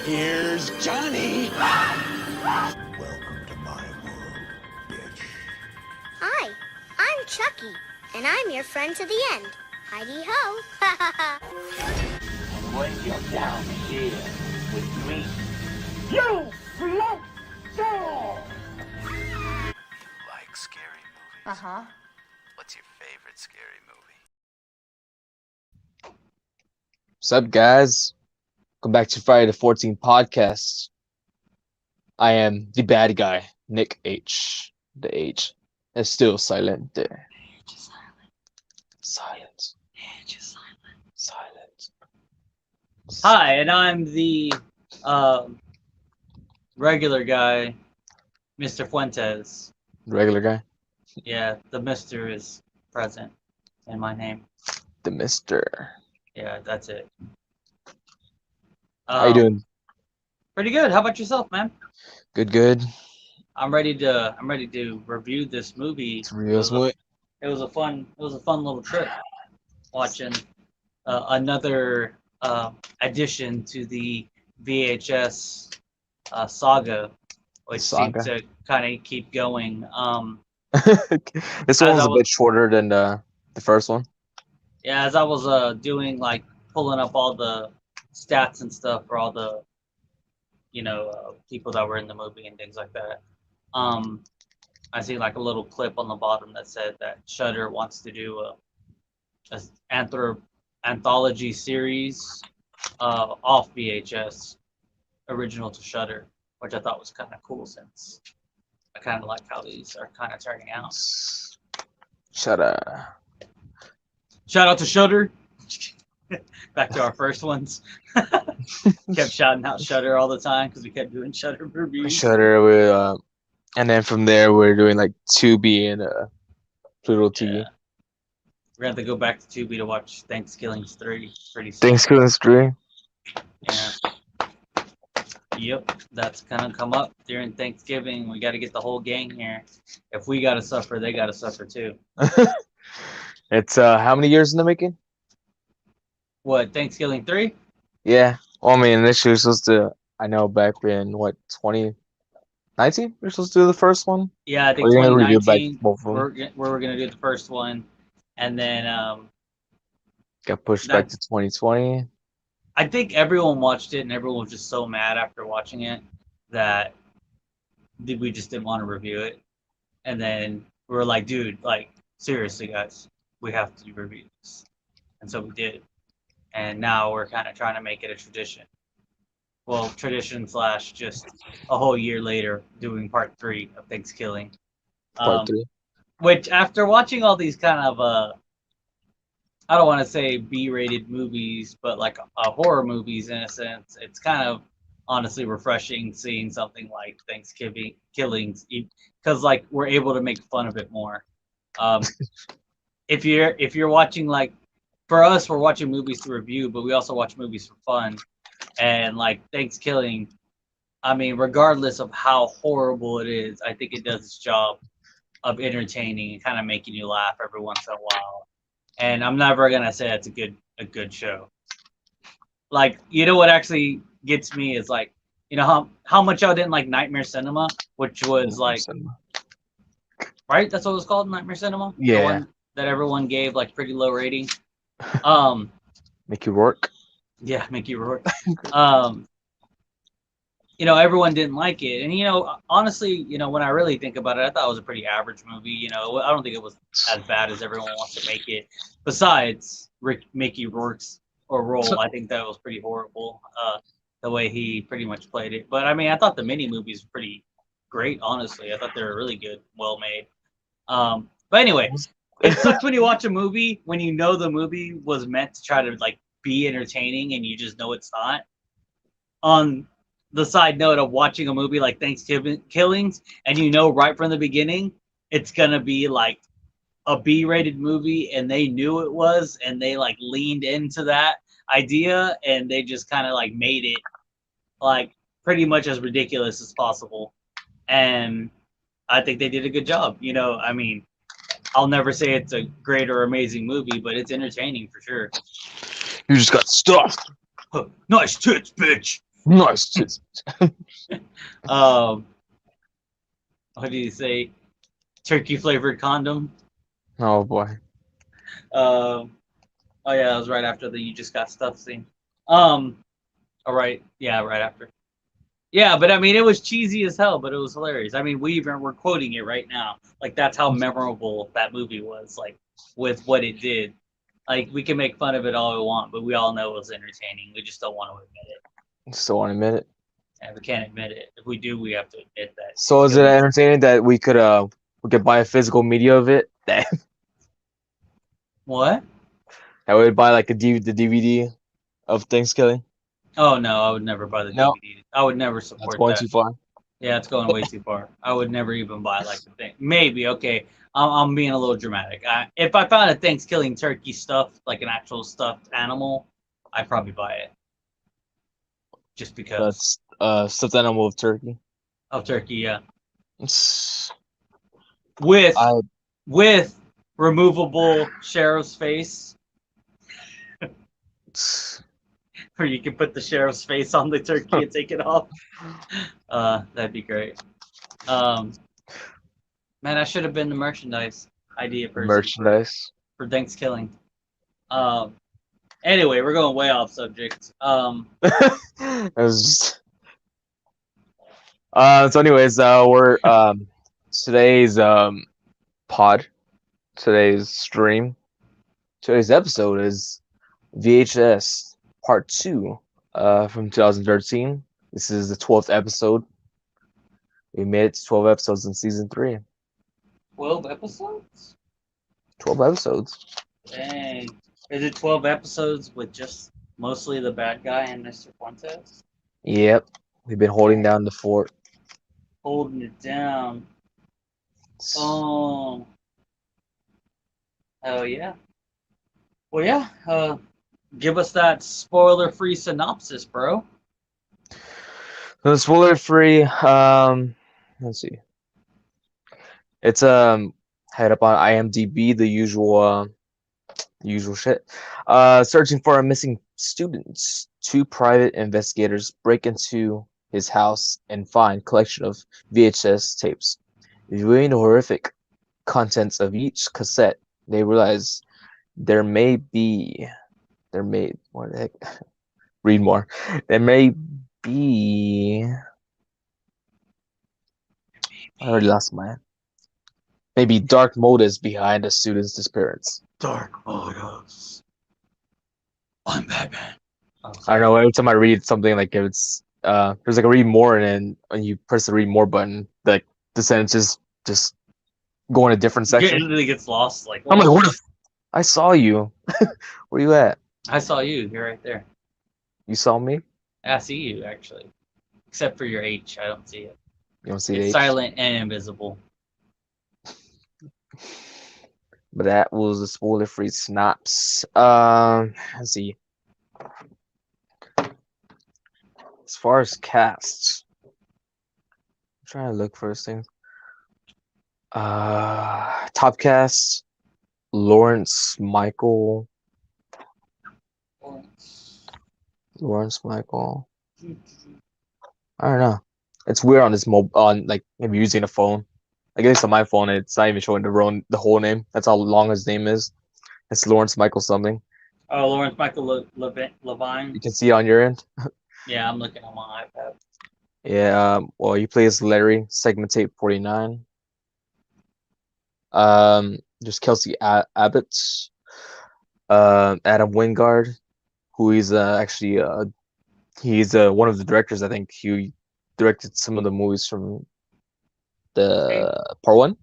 Here's Johnny. Welcome to my world, bitch. Hi, I'm Chucky, and I'm your friend to the end. Heidi ho. And when you're down here with me, you float down. Like scary movies? Uh-huh. What's your favorite scary movie? What's up, guys? Welcome back to Friday the 14th podcast. I am the bad guy, Nick H. The H is still silent there. Silence. Silence. Hi, and I'm the regular guy, Mr. Fuentes. Regular guy. Yeah, the Mr. is present in my name. The Mister. Yeah, that's it. How you doing? Pretty good. How about yourself, man? Good. I'm ready to review this movie. It's real smooth. It was a fun little trip watching another addition to the VHS saga, which seems to kind of keep going. This one was a bit shorter than the first one. Yeah, as I was doing, like, pulling up all the stats and stuff for all the people that were in the movie and things like that. I see like a little clip on the bottom that said that Shudder wants to do a anthology series off VHS, original to Shudder, which I thought was kind of cool since I kind of like how these are kind of turning out. Shudder. Shout out to Shudder. Back to our first ones. Kept shouting out Shudder all the time because we kept doing Shudder reviews. Shudder, and then from there we're doing like Tubi and Pluto TV. Yeah. We're gonna have to go back to Tubi to watch Thanksgiving 3 pretty soon. Thanksgiving 3. Yeah. Yep, that's gonna come up during Thanksgiving. We got to get the whole gang here. If we gotta suffer, they gotta suffer too. It's how many years in the making? What, Thanksgiving 3? Yeah. Well, I mean, initially we were supposed to. I know back in 2019 we were supposed to do the first one. Yeah, I think We're gonna review 2019. back both of them. We're gonna do the first one, and then Got pushed back to 2020. I think everyone watched it, and everyone was just so mad after watching it that we just didn't want to review it. And then we were like, dude, like, seriously, guys, we have to review this. And so we did. And now we're kind of trying to make it a tradition. Well, tradition / just a whole year later doing part 3 of Thanksgiving. Part 3. Which, after watching all these kind of, I don't want to say B-rated movies, but like horror movies in a sense, it's kind of honestly refreshing seeing something like Thanksgiving Killings, because like we're able to make fun of it more. If you're watching, like, for us, we're watching movies to review, but we also watch movies for fun. And like Thanksgiving, I mean, regardless of how horrible it is, I think it does its job of entertaining and kind of making you laugh every once in a while. And I'm never gonna say it's a good show. Like, you know what actually gets me is, like, you know how much y'all didn't like Nightmare Cinema, which was like, right? That's what it was called, Nightmare Cinema. Yeah. The one that everyone gave like pretty low rating. Mickey Rourke. Yeah, Mickey Rourke. Everyone didn't like it, and honestly, when I really think about it, I thought it was a pretty average movie. I don't think it was as bad as everyone wants to make it. Besides Mickey Rourke's role, I think that was pretty horrible. The way he pretty much played it. But I mean, I thought the mini movies were pretty great. Honestly, I thought they were really good, well made. But anyway, it sucks when you watch a movie when you know the movie was meant to try to like be entertaining and you just know it's not. On the side note of watching a movie like Thanksgiving Killings, and right from the beginning it's gonna be like a B-rated movie, and they knew it was, and they like leaned into that idea, and they just kind of like made it like pretty much as ridiculous as possible. And I think they did a good job. I mean, I'll never say it's a great or amazing movie, but it's entertaining for sure. You just got stuffed. Nice tits, bitch. Nice. Just, What do you say? Turkey flavored condom. oh boy. Oh yeah, that was right after the "You Just Got Stuff" scene. All right, yeah, right after. Yeah, but I mean, it was cheesy as hell, but it was hilarious. I mean, we're quoting it right now. Like that's how memorable that movie was. Like with what it did. Like we can make fun of it all we want, but we all know it was entertaining. We just don't want to admit it, Still want to admit it. and we can't admit it. If we do, we have to admit that. So is it entertaining that we could buy a physical media of it? That What? I would buy like the DVD of Thanksgiving. Oh no, I would never buy the No. DVD. I would never That's support going that. too far. Yeah, it's going way too far. I would never even buy like the thing. Maybe okay. I'm being a little dramatic. If I found a Thanksgiving turkey stuffed, like an actual stuffed animal, I'd probably buy it. Just because That's stuffed animal of turkey. of turkey, yeah. It's- With I with removable sheriff's face, it's- where you can put the sheriff's face on the turkey and take it off. That'd be great. Man, I should have been the merchandise idea person merchandise. for Thanksgiving. Anyway, we're going way off subject. It was just. So anyways, we're today's pod, today's stream, today's episode is VHS Part 2 from 2013. This is the 12th episode. We made it to 12 episodes in season 3. 12 episodes? 12 episodes. Dang. Is it 12 episodes with just mostly the bad guy and Mr. Fuentes? Yep. We've been holding down the fort. Holding it down. Oh. Oh, yeah. Well, yeah. Give us that spoiler-free synopsis, bro. So spoiler free. Let's see. It's head up on IMDb, the usual shit. Searching for a missing student. 2 private investigators break into his house and find collection of VHS tapes. Viewing the horrific contents of each cassette, they realize what the heck? Read more. There may be. I already lost my. Maybe dark motives behind a student's disappearance. Dark motives. I'm Batman. Oh, I don't know. Every time I read something, like if it's there's like a read more, and then when you press the read more button, like the sentences just go in a different It section. literally gets lost. Like, I'm like, what? I saw you. Where you at? I saw you. You're right there. You saw me? I see you, actually. Except for your H. I don't see it. You don't see It's it. silent and invisible. But that was a spoiler-free synopsis. Let's see. As far as casts, I'm trying to look for this thing. Top cast: Lawrence Michael. Lawrence Michael. I don't know. It's weird on this on like if you're using a phone. I guess on my phone it's not even showing the whole name. That's how long his name is. It's Lawrence Michael something. Oh, Lawrence Michael Levine. You can see it on your end. Yeah, I'm looking on my iPad. Yeah. Well, he plays Larry, segment tape 49. There's Kelsey Abbott, Adam Wingard, who is actually he's one of the directors. I think he directed some of the movies from the part 1.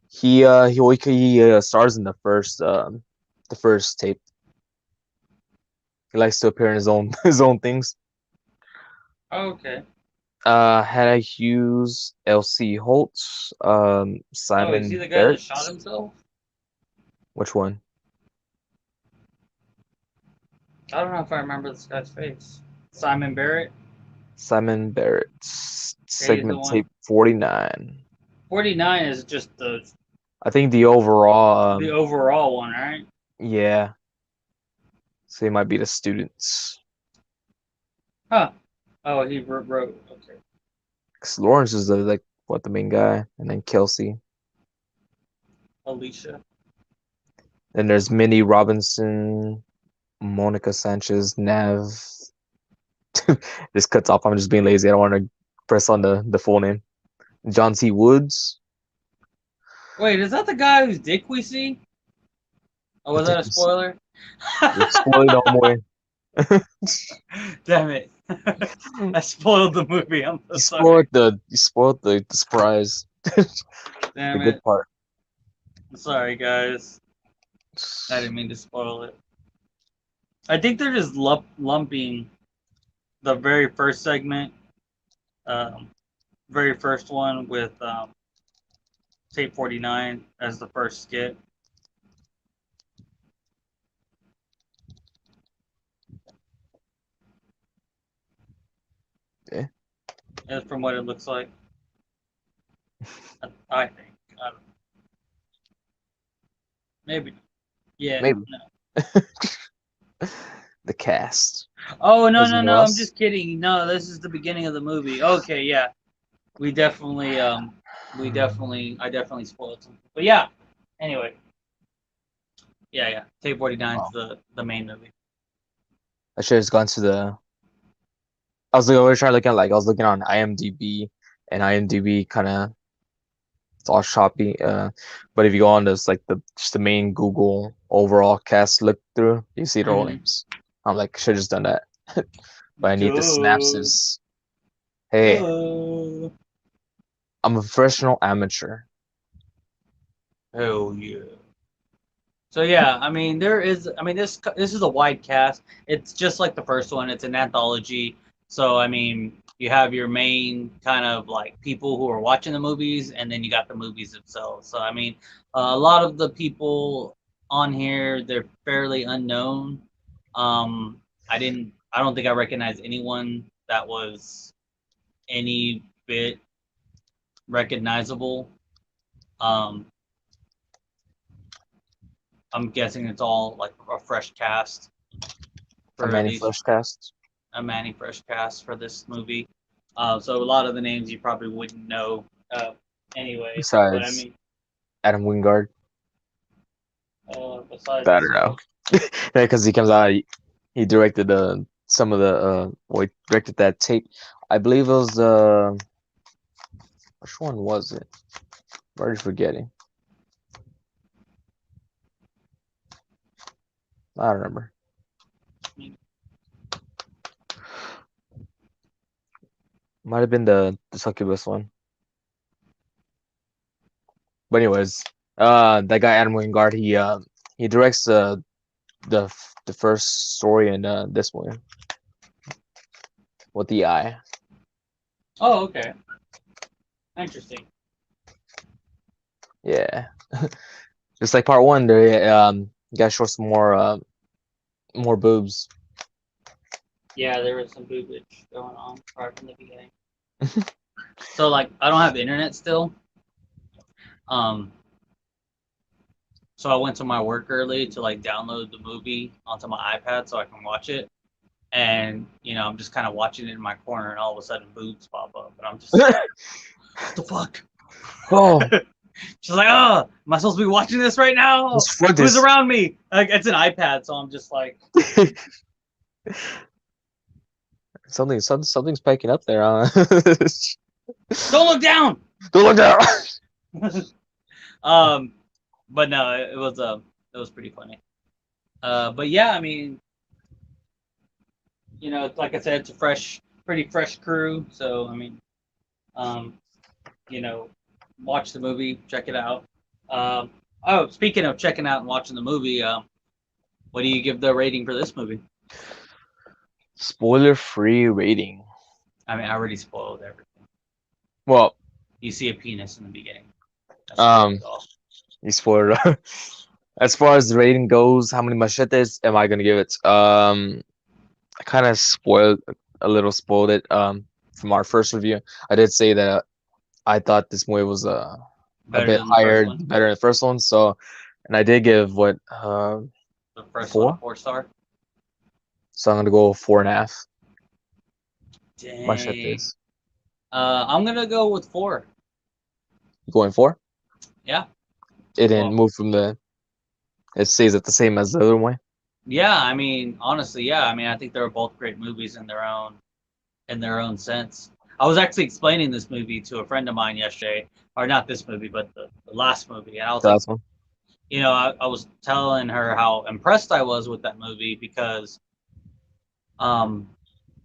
He stars in the first tape. He likes to appear in his own things. Oh, okay. Hannah Hughes, L.C. Holtz, Simon Oh, is he the guy Barrett. that shot himself? Which one? I don't know if I remember this guy's face. Simon Barrett? Simon Barrett. Segment one. tape 49. 49 is just the I think the overall. overall one, right? Yeah. So they might be the students. Huh. Oh, he wrote. Okay. 'Cause Lawrence is the main guy, and then Kelsey. Alicia. Then there's Minnie Robinson, Monica Sanchez, Nav. This cuts off. I'm just being lazy. I don't want to press on the full name. John C. Woods. Wait, is that the guy whose dick we see? Oh, What was that did a you spoiler? spoiled all more. Damn it! I spoiled the movie. I'm so You sorry. spoiled the surprise. The Damn good it! part. I'm sorry, guys. I didn't mean to spoil it. I think they're just lumping the very first segment, um, very first one with Tape 49 as the first skit. Yeah. That's from what it looks like. I think. I don't know. Maybe. Yeah. Maybe. No. The cast. Oh no There's no anyone no! I'm else? just kidding. No, this is the beginning of the movie. Okay, yeah. We definitely I definitely spoiled something. But yeah. Anyway. Yeah. Tape 49 is Wow. the main movie. I should have just gone to the. I was trying to look at I was looking on IMDb, and IMDb kind of it's all choppy. But if you go on this just the main Google overall cast look through, you see their whole Mhm. names. I'm like, should have just done that. But I need the Duh. synopsis. Hey, Duh. I'm a professional amateur. Hell yeah. So yeah, I mean this is a wide cast. It's just like the first one. It's an anthology. So I mean, you have your main kind of like people who are watching the movies, and then you got the movies themselves. So I mean, a lot of the people on here they're fairly unknown. I don't think I recognize anyone that was any bit recognizable. Um, I'm guessing it's all like a fresh cast A for Manny these Fresh cast. a Manny fresh cast for this movie. So a lot of the names you probably wouldn't know anyway. But I Besides mean, Adam Wingard. besides I don't know. Because he comes out, he directed some of the well, he directed that tape. I believe it was which one was it? I'm already forgetting. I don't remember. Might have been the Succubus one. But anyways, that guy Adam Wingard, he directs the the first story in this one with the eye. Oh, okay, interesting. Yeah, just like part one, they you gotta show some more boobs. Yeah, there was some boobage going on right from the beginning. So like, I don't have internet still. Um, so I went to my work early to like download the movie onto my iPad so I can watch it. And I'm just kind of watching it in my corner, and all of a sudden boobs pop up, and I'm just like, what the fuck? Oh, She's like, oh, am I supposed to be watching this right now? let's fuck Who's this. around me? Like, it's an iPad, so I'm just like, Something's spiking up there. don't look down. Don't look down. But no, it was pretty funny. But yeah, I mean, like I said, it's a pretty fresh crew. So I mean, um, you know, watch the movie, check it out. Speaking of checking out and watching the movie, what do you give the rating for this movie? Spoiler-free rating. I mean, I already spoiled everything. Well, You see a penis in the beginning. you spoiled. As far as the rating goes, how many machetes am I gonna give it? I kind of spoiled it. From our first review, I did say that I thought this movie was a Better bit than the first higher, one? better than the first one. So, and I did give what The first 4? one, 4-star. So I'm gonna go 4.5. Watch that Dang. this. I'm gonna go with 4. You going 4? Yeah. It didn't Well, move from the. It stays at the same as the other one. yeah. I mean, honestly, yeah. I mean, I think they're both great movies in their own sense. I was actually explaining this movie to a friend of mine yesterday, or not this movie, but the last movie, and I was The like, last one. I was telling her how impressed I was with that movie because um,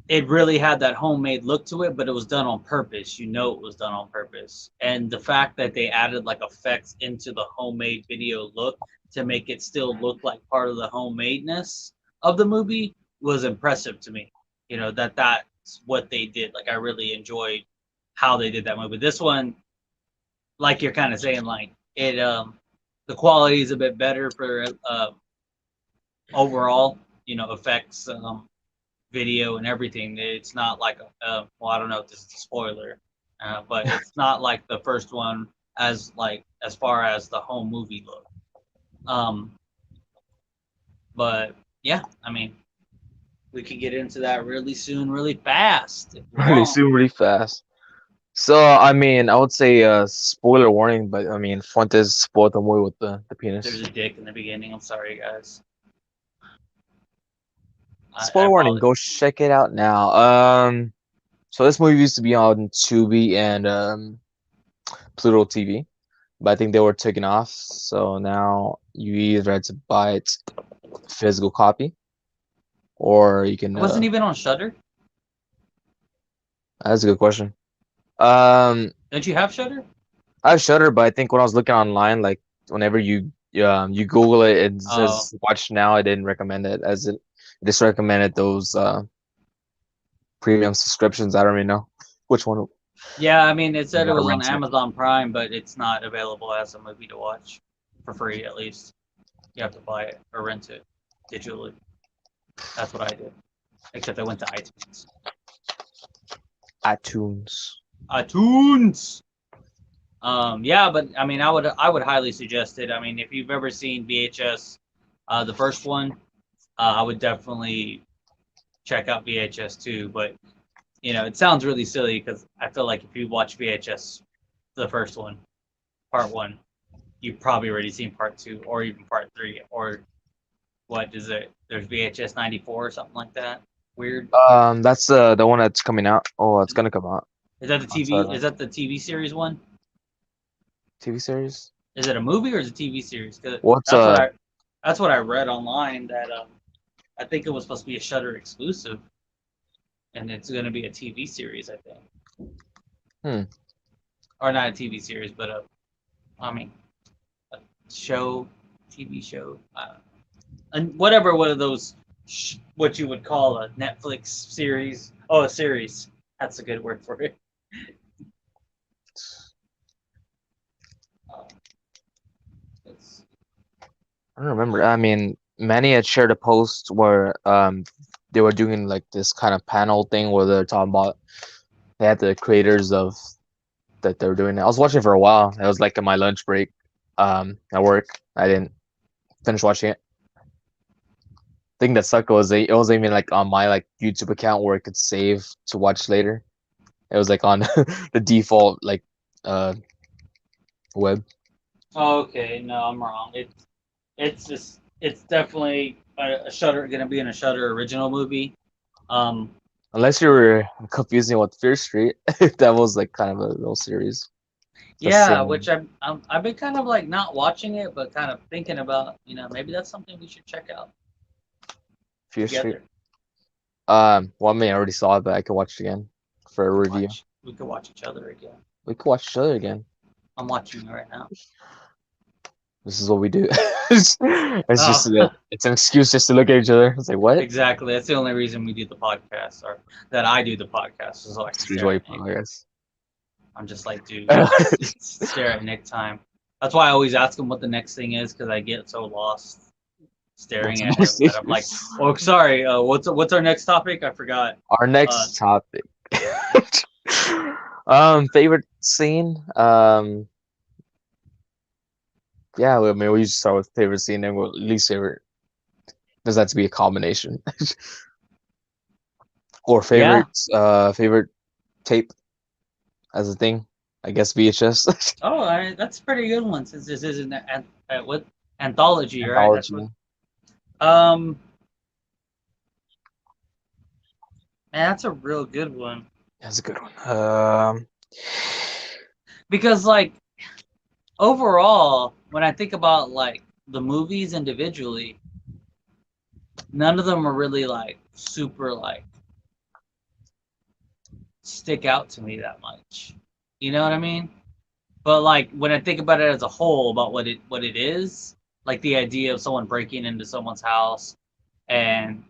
it really had that homemade look to it, but it was done on purpose. You know, it was done on purpose, and the fact that they added like effects into the homemade video look to make it still look like part of the homemadeness of the movie was impressive to me. You know that's what they did. Like I really enjoyed how they did that movie. This one, like you're kind of saying, like it the quality is a bit better for overall, effects, video, and everything. It's not like well, I don't know if this is a spoiler, but it's not like the first one as far as the home movie look. Um, but yeah, I mean, we could get into that really soon, really fast if you Really want. soon, really fast. So I mean, I would say spoiler warning, but I mean, Fuentes spoiled the movie with the There's penis. a dick in the beginning. I'm sorry, guys. I Spoiler warning, apologize. go check it out now. So this movie used to be on Tubi and Pluto TV, but I think they were taken off. So now you either have to buy it physical copy, or you can. It wasn't even on Shutter. That's a good question. Um, Don't you have Shutter? I have Shutter, but I think when I was looking online, like whenever you Google it, it Oh, says watch now. I didn't recommend it as it just recommended those premium subscriptions. I don't really know which one yeah. I mean, it you said it gotta was on rent it. Amazon Prime, but it's not available as a movie to watch for free. At least you have to buy it or rent it digitally. That's what I did. Except I went to iTunes. iTunes. iTunes. Yeah, but I mean, I would highly suggest it. I mean, if you've ever seen VHS, the first one, I would definitely check out VHS too. But it sounds really silly because I feel like if you watch VHS, the first one, part one, you've probably already seen part two or even part three, or what is it? There's VHS 94 or something like that. Weird. That's the one that's coming out. Oh, it's gonna come out Is that the on TV? Saturday. Is that the TV series one? TV series. Is it a movie or is it a TV series? 'Cause What's that's what I read online that I think it was supposed to be a Shutter exclusive, and it's going to be a TV series, I think. Hmm. Or not a TV series, but I mean, a show, TV show, and whatever one of those, what you would call a Netflix series. Oh, a series. That's a good word for it. Um, it's, I don't remember. I mean, Manny had shared a post where they were doing like this kind of panel thing where they're talking about they had the creators of that they were doing it. I was watching for a while. It was like in my lunch break at work. I didn't finish watching it. Thing that sucked was it wasn't even like on my like YouTube account where it could save to watch later. It was like on the default like uh web. okay, no, I'm wrong. It's definitely a Shutter going to be in a Shutter original movie. Um, Unless you were confusing with Fear Street, that was like kind of a real series. The yeah, same which I've been kind of like not watching it, but kind of thinking about maybe that's something we should check out Fear Street. together. Well, I mean, I already saw it, but I could watch it again for a review. We could watch each other again. We could watch each other again. I'm watching you right now. This is what we do. It's just Oh, it's an excuse just to look at each other. It's like what? exactly. That's the only reason we do the podcast, or that I do the podcast, so I can It's stare usually at Nick. I guess. I'm just like, dude, just stare at Nick time. That's why I always ask him what the next thing is because I get so lost staring at him that I'm like, oh, sorry. What's our next topic? I forgot. Our next topic. Favorite scene. Yeah, I mean, we usually start with favorite scene and least favorite. Does that to be a combination? Or favorite tape as a thing. I guess VHS. Oh, that's a pretty good one since this is what anthology, right? That's Anthology. what. Man, that's a real good one That's a good one. because like overall, when I think about like the movies individually, none of them are really like super like stick out to me that much. You know what I mean? But like when I think about it as a whole, about what it is, like the idea of someone breaking into someone's house and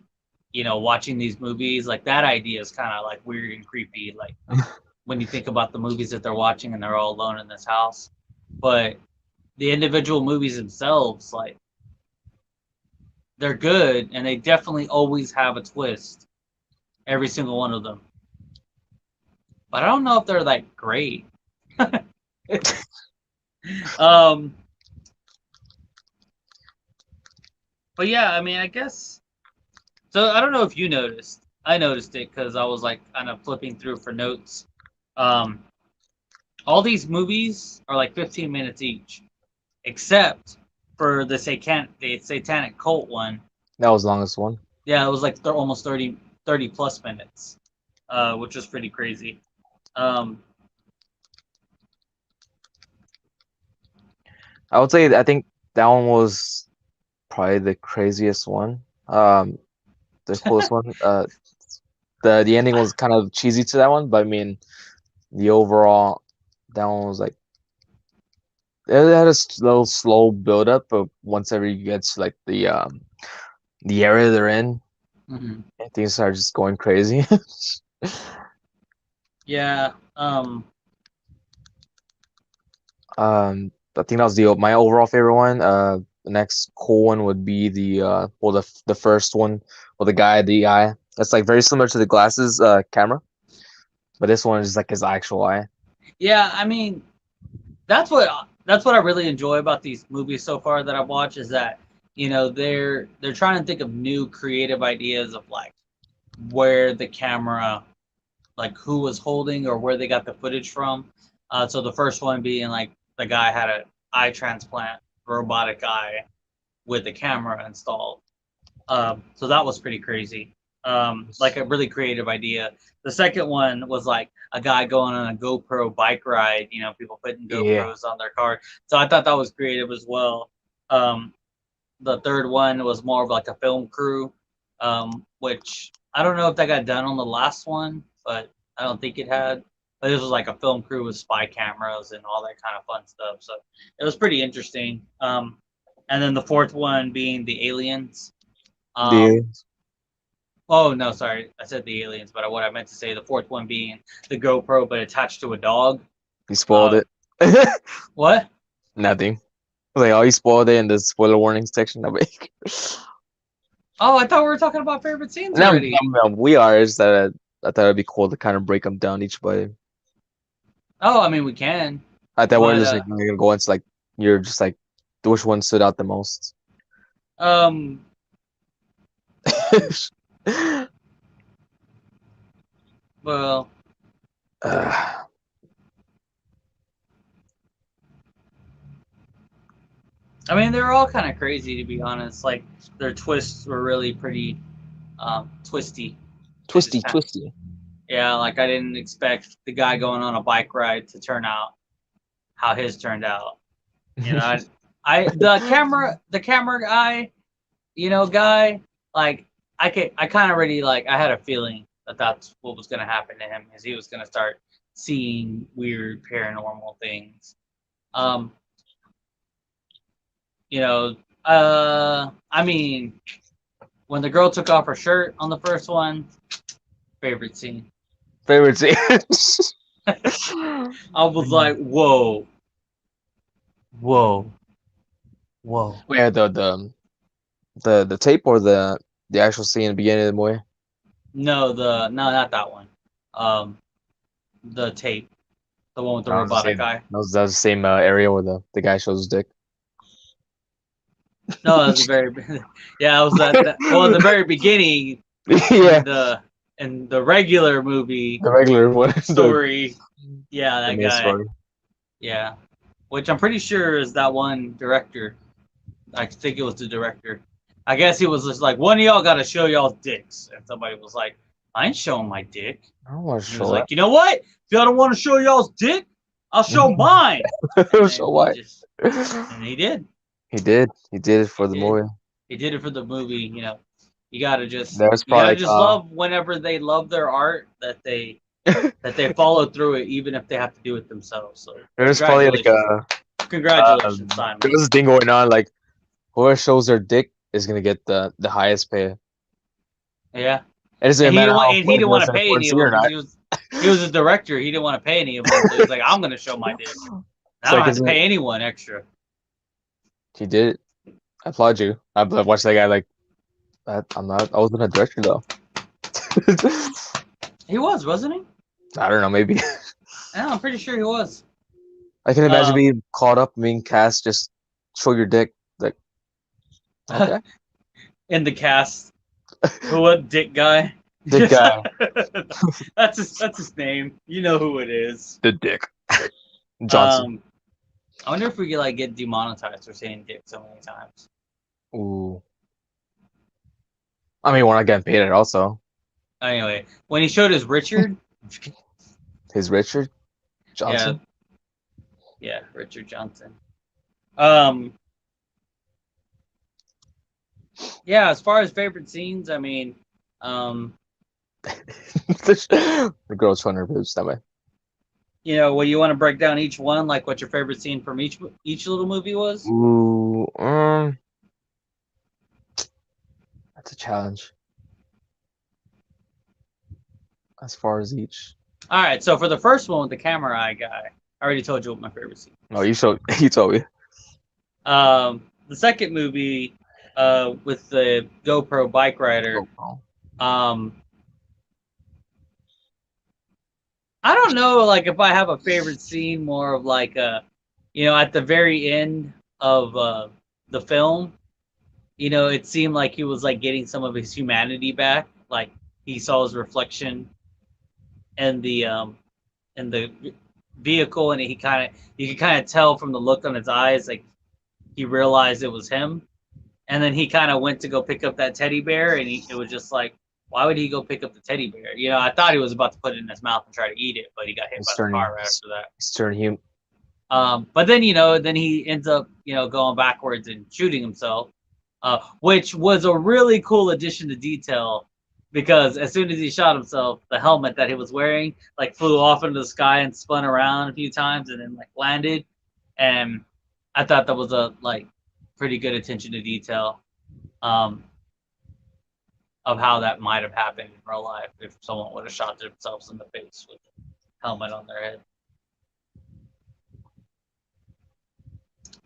watching these movies, like that idea is kind of like weird and creepy. Like when you think about the movies that they're watching and they're all alone in this house, but the individual movies themselves, like they're good and they definitely always have a twist, every single one of them. But I don't know if they're like great. But yeah, I mean, I guess. So I don't know if you noticed. I noticed it because I was like kind of flipping through for notes. All these movies are like 15 minutes each, except for the satanic cult one. That was the longest one. Yeah, it was like almost 30 plus minutes, which was pretty crazy. I would say I think that one was probably the craziest one. The coolest one. The ending was kind of cheesy to that one, but I mean, the overall that one was like it had a little slow build up, but once every gets like the area they're in, Mm-hmm. things start just going crazy. Yeah. I think that was my overall favorite one. The next cool one would be the first one with the eye. That's like very similar to the glasses camera, but this one is like his actual eye. Yeah, I mean, that's what I really enjoy about these movies so far that I've watched is that they're trying to think of new creative ideas of like where the camera, like who was holding or where they got the footage from. So the first one being like the guy had an eye transplant, robotic eye with the camera installed. So that was pretty crazy. Like a really creative idea. The second one was like a guy going on a GoPro bike ride, people putting GoPros on their car. So I thought that was creative as well. The third one was more of like a film crew, which I don't know if that got done on the last one, but I don't think it had. But this was like a film crew with spy cameras and all that kind of fun stuff. So it was pretty interesting. And then the fourth one being the aliens. Oh no, sorry, I said the aliens, but what I meant to say, the fourth one being the GoPro, but attached to a dog. You spoiled it. What? Nothing. Like, oh, you spoiled it in the spoiler warnings section. Oh, I thought we were talking about favorite scenes already. No, we are. It's that I thought it'd be cool to kind of break them down each by. Oh, I mean, we can. I thought we're just like you're gonna go into like you're just like which one stood out the most. Well, I mean, they're all kind of crazy, to be honest. Like, their twists were really pretty twisty. Twisty. Yeah, like I didn't expect the guy going on a bike ride to turn out how his turned out. The camera guy, guy, like I kind of already like I had a feeling that that's what was gonna happen to him, is he was gonna start seeing weird paranormal things. I mean, when the girl took off her shirt on the first one, favorite scene. I was like, whoa. Where the tape or the actual scene in the beginning of the movie? No, not that one. The tape, the one with the robotic guy. That was the same area where the guy shows his dick. No, it was the very, yeah, it was the very beginning. Yeah. in the regular movie The regular one. story, yeah, the that main guy, story. yeah, which I'm pretty sure is that one director. I think it was the director. I guess he was just like, one of y'all got to show y'all's dicks, and somebody was like, I ain't showing my dick. I don't want to And he was show like, you know what? If y'all don't want to show y'all's dick, I'll show mine. that. And So then what? and he did. He did. He did it for He the did. movie. He did it for the movie. You know, you gotta just There's you gotta probably just love whenever they love their art that they follow through it, even if they have to do it themselves. So there's probably like congratulations, Simon. there was a thing going on like whoever shows their dick is gonna get the highest pay. Yeah. It doesn't And he matter didn't want, how and he didn't want to important pay any of or them. not. He was a director. He didn't want to pay any of them. So he was like, I'm gonna show my dick. I don't like, have to pay anyone extra. He did it. I applaud you. I've watched that guy like I wasn't a director though. He was, wasn't he? I don't know, maybe. Yeah, I'm pretty sure he was. I can imagine being caught up being cast, just show your dick. Like okay. In the cast. Who a dick guy? Dick guy. That's his name. You know who it is. The dick. Johnson. I wonder if we could like get demonetized for saying dick so many times. Ooh. I mean, we're not getting paid it also. Anyway, when he showed his Richard. His Richard Johnson. Yeah, Richard Johnson. Yeah, as far as favorite scenes, I mean, The girl's showing her boobs that way. you know, well, you want to break down each one, like what your favorite scene from each little movie was? Ooh, that's a challenge. As far as each. All right, so for the first one with the camera eye guy, I already told you what my favorite scene. Oh, you told me. The second movie, with the GoPro bike rider, I don't know, like if I have a favorite scene, more of like you know, at the very end of the film, you know, it seemed like he was like getting some of his humanity back, like he saw his reflection in the vehicle, and you could kind of tell from the look on his eyes, like he realized it was him, and then he kind of went to go pick up that teddy bear, and it was just like, why would he go pick up the teddy bear? You know, I thought he was about to put it in his mouth and try to eat it, but he got hit by the car right after that. It's turning him. But then, you know, then he ends up, you know, going backwards and shooting himself, which was a really cool addition to detail, because as soon as he shot himself, the helmet that he was wearing like flew off into the sky and spun around a few times and then like landed. And I thought that was a like pretty good attention to detail of how that might have happened in real life if someone would have shot themselves in the face with a helmet on their head.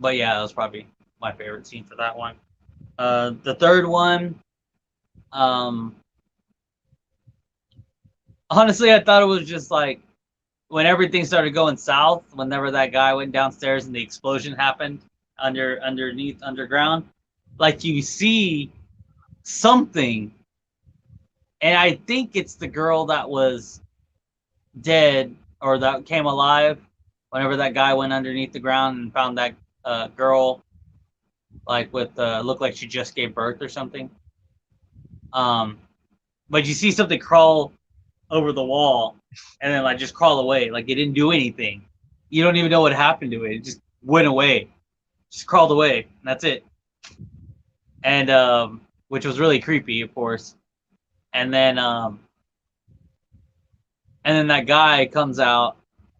But yeah, that was probably my favorite scene for that one. The third one, honestly, I thought it was just like when everything started going south, whenever that guy went downstairs and the explosion happened underground, like you see something, and I think it's the girl that was dead or that came alive whenever that guy went underneath the ground and found that girl, like with looked like she just gave birth or something. But you see something crawl over the wall and then like just crawl away, like it didn't do anything. You don't even know what happened to it. It just went away, just crawled away, and that's it. And which was really creepy, of course. And then that guy comes out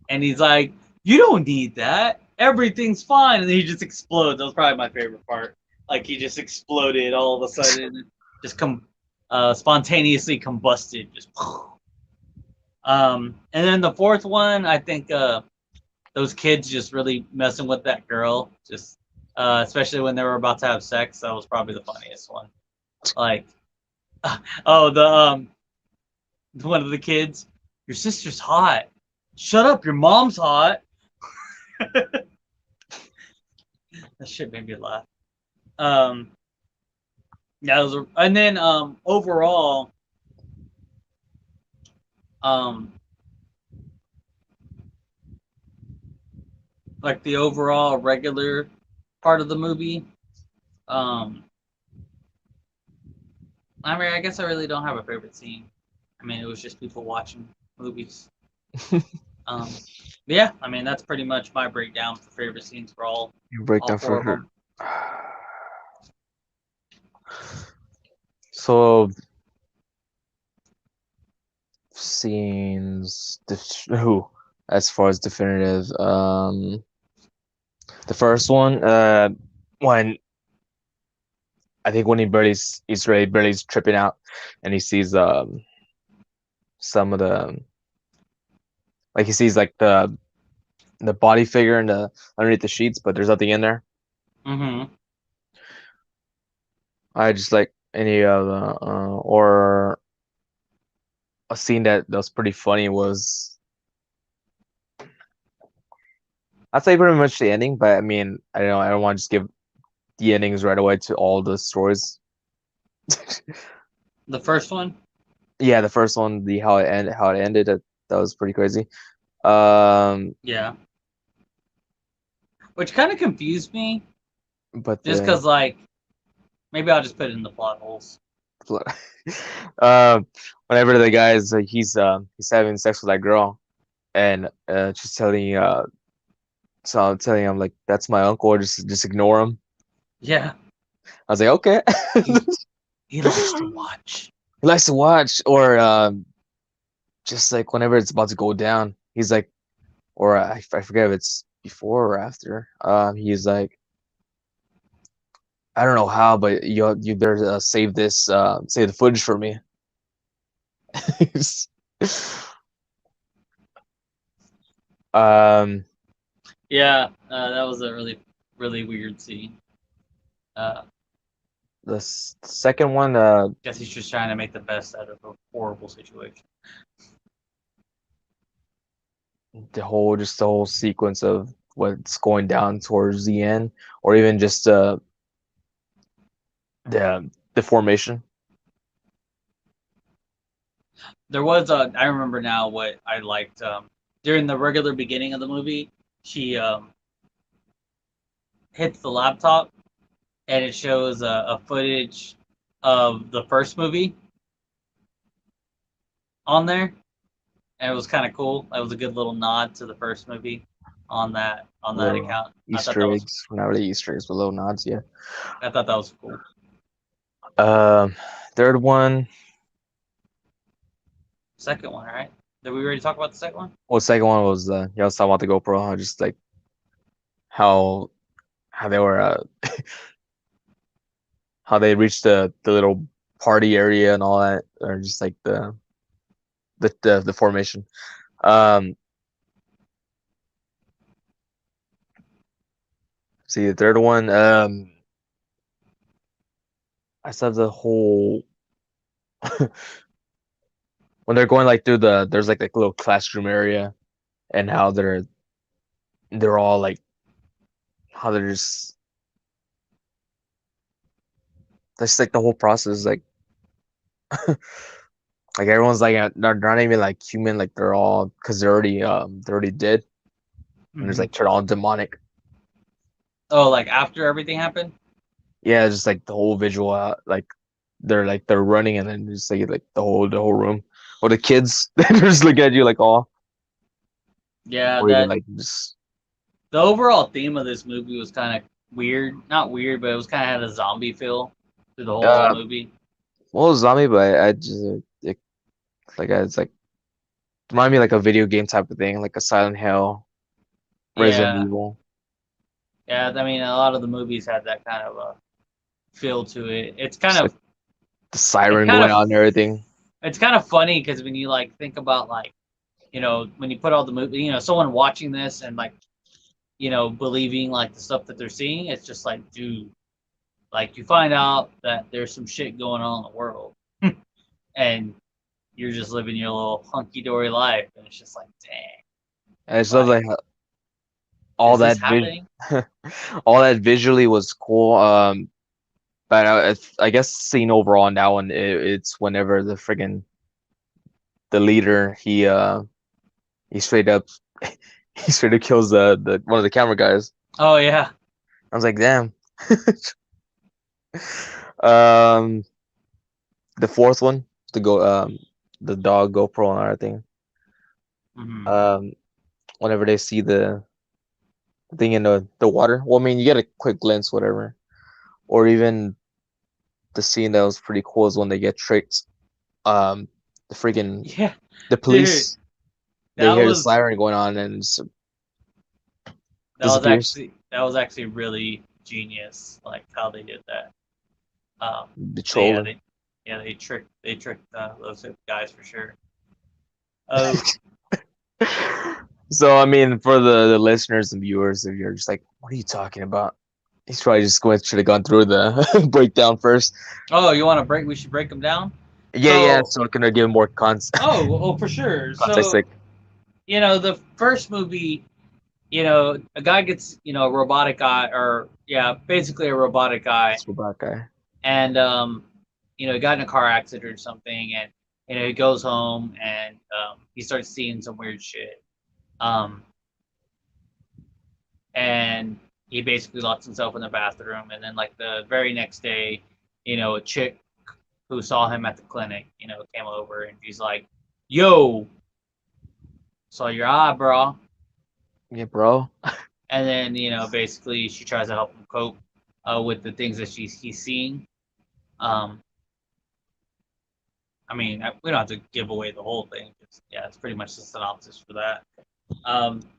and he's like, "You don't need that. Everything's fine." And then he just explodes. That was probably my favorite part. Like he just exploded all of a sudden, just spontaneously combusted, just. And then the fourth one, I think those kids just really messing with that girl, just especially when they were about to have sex. That was probably the funniest one. Like, the one of the kids, "Your sister's hot. Shut up, your mom's hot." That shit made me laugh. And then overall, Um, like the overall regular part of the movie. Um, I mean, I guess I really don't have a favorite scene. I mean, it was just people watching movies. But yeah, I mean, that's pretty much my breakdown for favorite scenes for all You break all down four for of her. them. So scenes. Who? As far as definitive, the first one, when I think when he's ready, barely's tripping out, and he sees some of the like he sees like the body figure in the underneath the sheets, but there's nothing in there. Mm-hmm. I just like any of or a scene that was pretty funny was I'd say pretty much the ending, but I mean I don't know, I don't want to just give the endings right away to all the stories. The first one, Yeah, the first one, the how it ended, that was pretty crazy. Um, yeah, which kind of confused me, but just because like maybe I'll just put it in the plot holes. um, whenever the guy is he's having sex with that girl, and she's telling so I'm telling him like that's my uncle, or just ignore him. Yeah, I was like, okay. he likes to watch. He likes to watch, or just like whenever it's about to go down, he's like, or I forget if it's before or after. He's like, I don't know how, but you better save the footage for me. um, Yeah, that was a really weird scene. second one, Guess he's just trying to make the best out of a horrible situation. just the whole sequence of what's going down towards the end, or even just the formation. There was a. I remember now what I liked during the regular beginning of the movie. She hits the laptop and it shows a footage of the first movie on there, and it was kind of cool. That was a good little nod to the first movie on that Little account. Easter eggs, not really Easter eggs, but little nods. Yeah. I thought that was cool. Um, third one. Second one, right? Did we already talk about the second one? Well, second one was I was talking about the GoPro. Just like how they were how they reached the little party area and all that, or just like the formation. Um, see the third one. I said the whole when they're going like through there's like a little classroom area, and how they're all like how they're just that's like the whole process like like everyone's like they're not even like human, like they're all because they're already dead, and there's like turn all demonic. Oh, like after everything happened? Yeah, just like the whole visual like they're running, and then just like the whole room, or the kids they just look at you like oh, Yeah, or even that like just the overall theme of this movie was kind of weird. Not weird, but it was kind of had a zombie feel through the whole uh movie. well zombie, but I just it's like remind me like a video game type of thing, like a Silent Hill, Resident Yeah, Evil. yeah. I mean, a lot of the movies had that kind of a feel to it. Just like the It's siren kind going of on and everything. it's kind of funny because when you like think about like when you put all the movie, someone watching this and like believing like the stuff that they're seeing, it's just like, dude, like you find out that there's some shit going on in the world, and you're just living your little hunky dory life, and it's just like, dang, I just love like, like all is this that happening? all that visually was cool. But I guess seeing overall now, and it's whenever the friggin' the leader, he straight up he straight up kills the one of the camera guys. Oh yeah. I was like, damn. Um, the fourth one, the dog GoPro and everything. Hmm. Whenever they see the thing in the water, well, I mean, you get a quick glimpse, whatever, or even the scene that was pretty cool is when they get tricked. The freaking Yeah, the police, they that hear the was siren going on and that was disappears. actually really genius, like how they did that. The So yeah, trolling. they tricked those guys for sure. Oh, So I mean, for the listeners and viewers, if you're just like, what are you talking about? He's probably just going should have gone through the breakdown first. oh, you want to break? We should break them down. Yeah. So, So I'm gonna give more oh, for sure. context. So Like, the first movie, a guy gets a robotic eye, or yeah, basically a robotic eye, this robot guy. and he got in a car accident or something, and he goes home and he starts seeing some weird shit. Um, and he basically locks himself in the bathroom, and then like the very next day, a chick who saw him at the clinic, came over and she's like, "Yo, saw your eye, bro." Yeah, bro. And then basically she tries to help him cope with the things that he's seeing. Um, I mean, we don't have to give away the whole thing. It's pretty much the synopsis for that.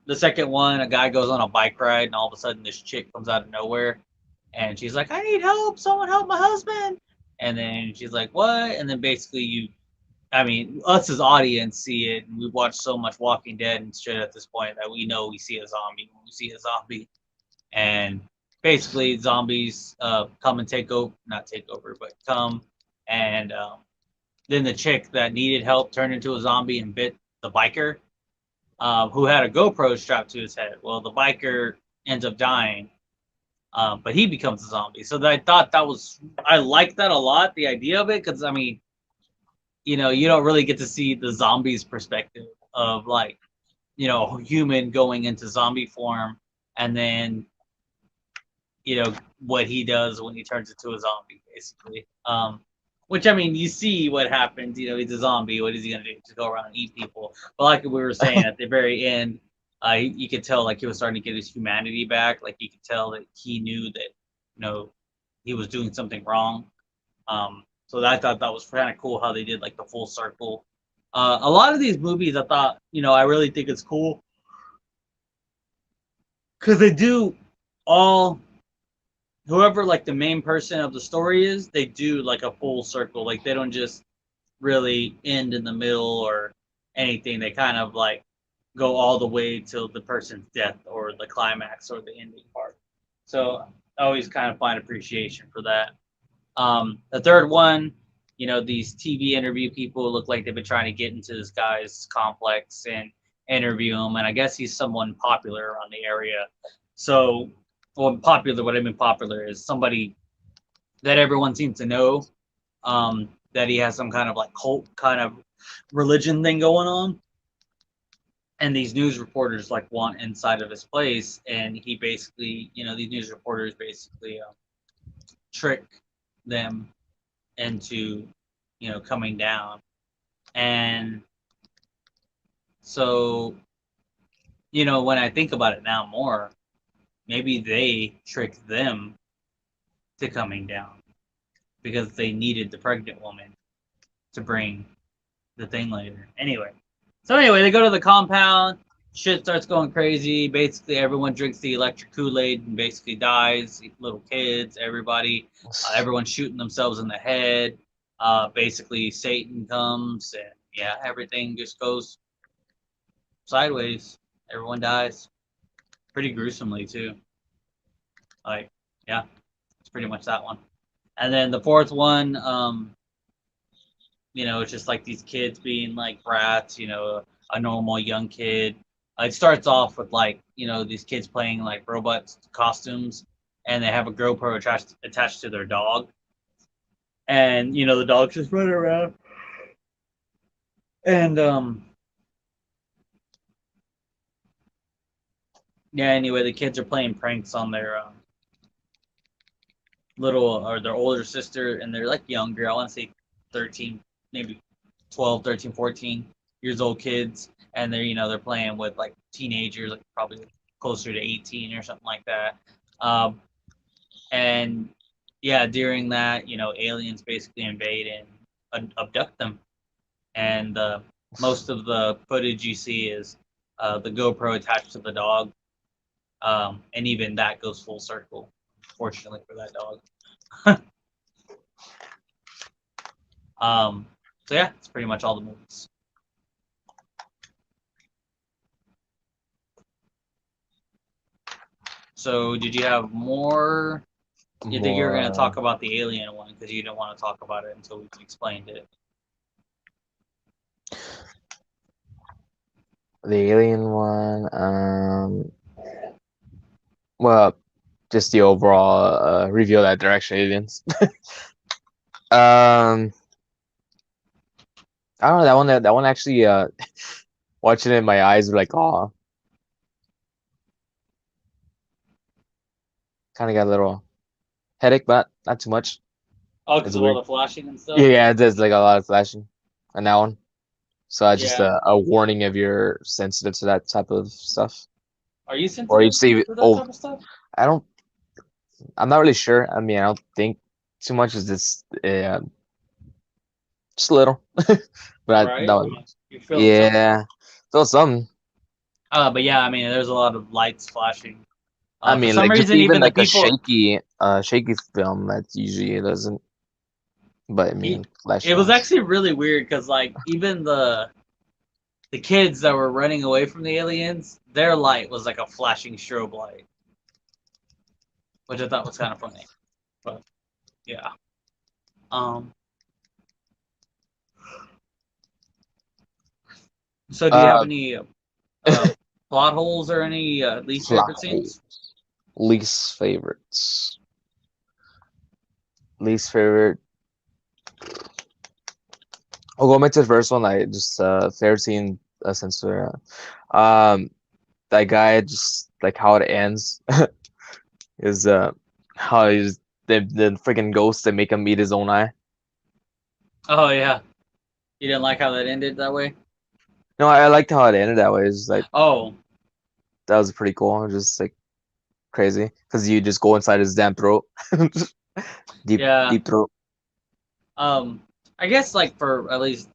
The second one, a guy goes on a bike ride, and all of a sudden, this chick comes out of nowhere, and she's like, "I need help! Someone help my husband!" And then she's like, "What?" And then basically, us as audience see it, and we've watched so much Walking Dead and shit at this point that we know we see a zombie when we see a zombie, and basically, zombies come and not take over, but come and then the chick that needed help turned into a zombie and bit the biker, who had a GoPro strapped to his head. Well, the biker ends up dying, but he becomes a zombie. So I thought I liked that a lot, the idea of it, because you don't really get to see the zombie's perspective of like, human going into zombie form, and then what he does when he turns into a zombie, basically. Which you see what happens. He's a zombie. What is he gonna do? Just go around and eat people? But like we were saying at the very end, you could tell like he was starting to get his humanity back. Like you could tell that he knew that he was doing something wrong. So I thought that was kind of cool how they did like the full circle. A lot of these movies, I thought, I really think it's cool because they do all whoever like the main person of the story is, they do like a full circle. Like they don't just really end in the middle or anything. They kind of like go all the way till the person's death or the climax or the ending part. So I always kind of find appreciation for that. The third one, these TV interview people look like they've been trying to get into this guy's complex and interview him, and I guess he's someone popular around the area. So, well, popular. What I mean popular is somebody that everyone seems to know. That he has some kind of like cult kind of religion thing going on, and these news reporters like want inside of his place, and he basically, these news reporters basically trick them into coming down. And so when I think about it now more, maybe they tricked them to coming down because they needed the pregnant woman to bring the thing later. Anyway, they go to the compound. Shit starts going crazy. Basically, everyone drinks the electric Kool-Aid and basically dies. Little kids, everybody, everyone's shooting themselves in the head. Basically, Satan comes and everything just goes sideways. Everyone dies. Pretty gruesomely too. Like, yeah, it's pretty much that one. And then the fourth one, it's just like these kids being like brats, a normal young kid. It starts off with like, these kids playing like robot costumes, and they have a GoPro attached to their dog. And, the dog's just running around. And yeah. Anyway, the kids are playing pranks on their little or their older sister, and they're like younger. I want to say 13, maybe 12, 13, 14 years old kids, and they're playing with like teenagers, like probably closer to 18 or something like that. Um, and yeah, during that, aliens basically invade and abduct them, and most of the footage you see is the GoPro attached to the dog, and even that goes full circle. Fortunately for that dog. So yeah, it's pretty much all the movies. So did you have more? You think you were going to talk about the alien one because you didn't want to talk about it until we explained it. The alien one, well, just the overall reveal that they're actually aliens. I don't know, that one actually watching it in my eyes were like, oh, kind of got a little headache, but not too much. Oh, It's because of all weird. the flashing and stuff? Yeah, there's like a lot of flashing on that one. So that's just Yeah. a warning if you're sensitive to that type of stuff. Are you Or you sensitive see, to that type of stuff? I'm not really sure. I mean, I don't think too much is this, just a little. But Right? that was, You're feeling something? yeah, feel something. But yeah, I mean, there's a lot of lights flashing. I For mean, some like just reason, even even the like a people. shaky film that usually doesn't. But I mean, flash. It was actually really weird because, like, even the kids that were running away from the aliens, their light was like a flashing strobe light, which I thought was kind of funny. But yeah. So do you have any plot holes or any least favorite scenes? Least favorites. Least favorite. I'll go back to the first one. I just favorite scene since that guy just like how it ends is how he's the freaking ghost that make him eat his own eye. Oh yeah, you didn't like how that ended that way? No, I liked how it ended that way. It's like Oh that was pretty cool. Just like crazy because you just go inside his damn throat, deep yeah. deep throat. I guess like for at least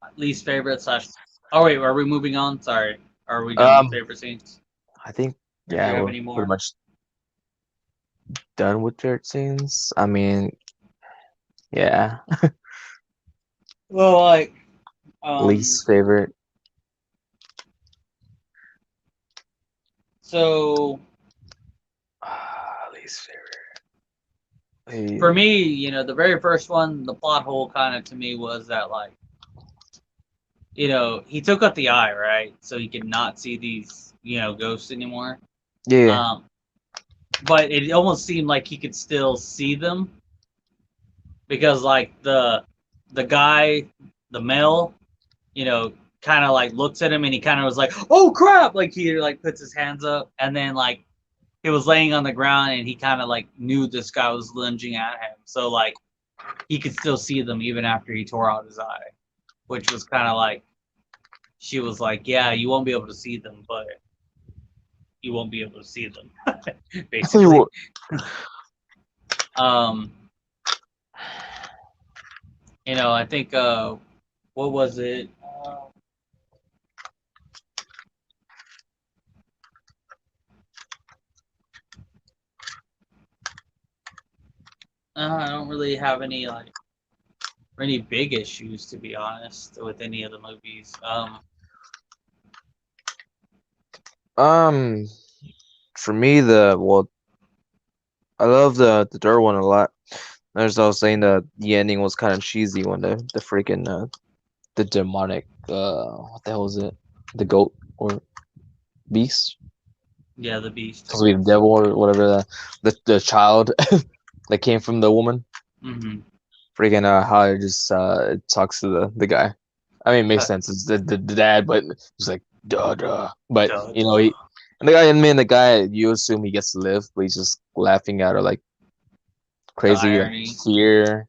favorite slash. Oh wait, are we moving on? Sorry, are we done with favorite scenes? I think Or do you have we're any more? pretty much done with favorite scenes. I mean, yeah. Well, like Least favorite. So Least favorite. for me, the very first one, the plot hole kind of to me was that like, he took out the eye, right? So he could not see these, ghosts anymore. Yeah. But it almost seemed like he could still see them because like the guy, the male, kind of like looks at him and he kind of was like, "Oh crap!" Like he like puts his hands up, and then like he was laying on the ground and he kind of like knew this guy was lunging at him, so like he could still see them even after he tore out his eye, which was kind of like she was like, "Yeah, you won't be able to see them, but you won't be able to see them," basically. I think what was it? I don't really have any big issues, to be honest, with any of the movies. For me, I love the third one a lot. As I was saying, the ending was kind of cheesy when the freaking the demonic what the hell is it? The goat or beast? Yeah, the beast. Supposed to be the devil or whatever. The child that came from the woman. Mm-hmm. Freaking how it just it talks to the guy. I mean, it makes sense. It's the dad, but he's like, duh. But Duh, you know, the guy, you assume he gets to live, but he's just laughing at her like crazy, like irony. fear.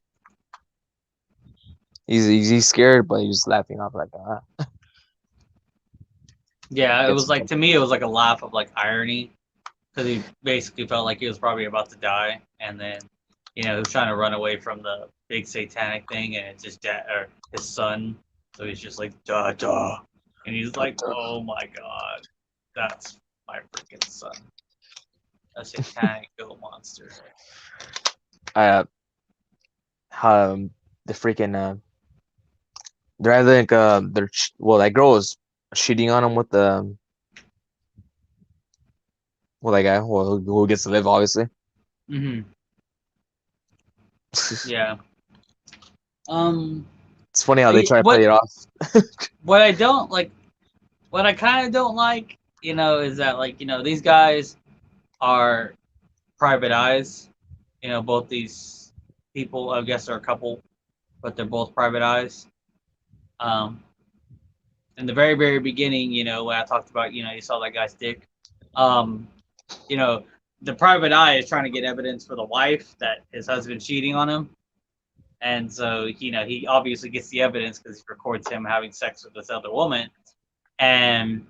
He's scared, but he's just laughing off like, Yeah, it gets was like to me, it was like a laugh of like irony because he basically felt like he was probably about to die, and then he was trying to run away from the big satanic thing, and it's his dad or his son, so he's just like duh, and he's like, oh my god, that's my freaking son, a satanic goat monster. uh, the freaking they're either like that girl was cheating on him with the that guy who gets to live, obviously. Hmm. Yeah. It's funny how they try to play it off. What I don't like, what I kind of don't like, is that like these guys are private eyes. Both these people, I guess, are a couple, but they're both private eyes. In the very, very beginning, when I talked about, you saw that guy's dick. You know, the private eye is trying to get evidence for the wife that his husband's cheating on him. And so, he obviously gets the evidence because he records him having sex with this other woman. And,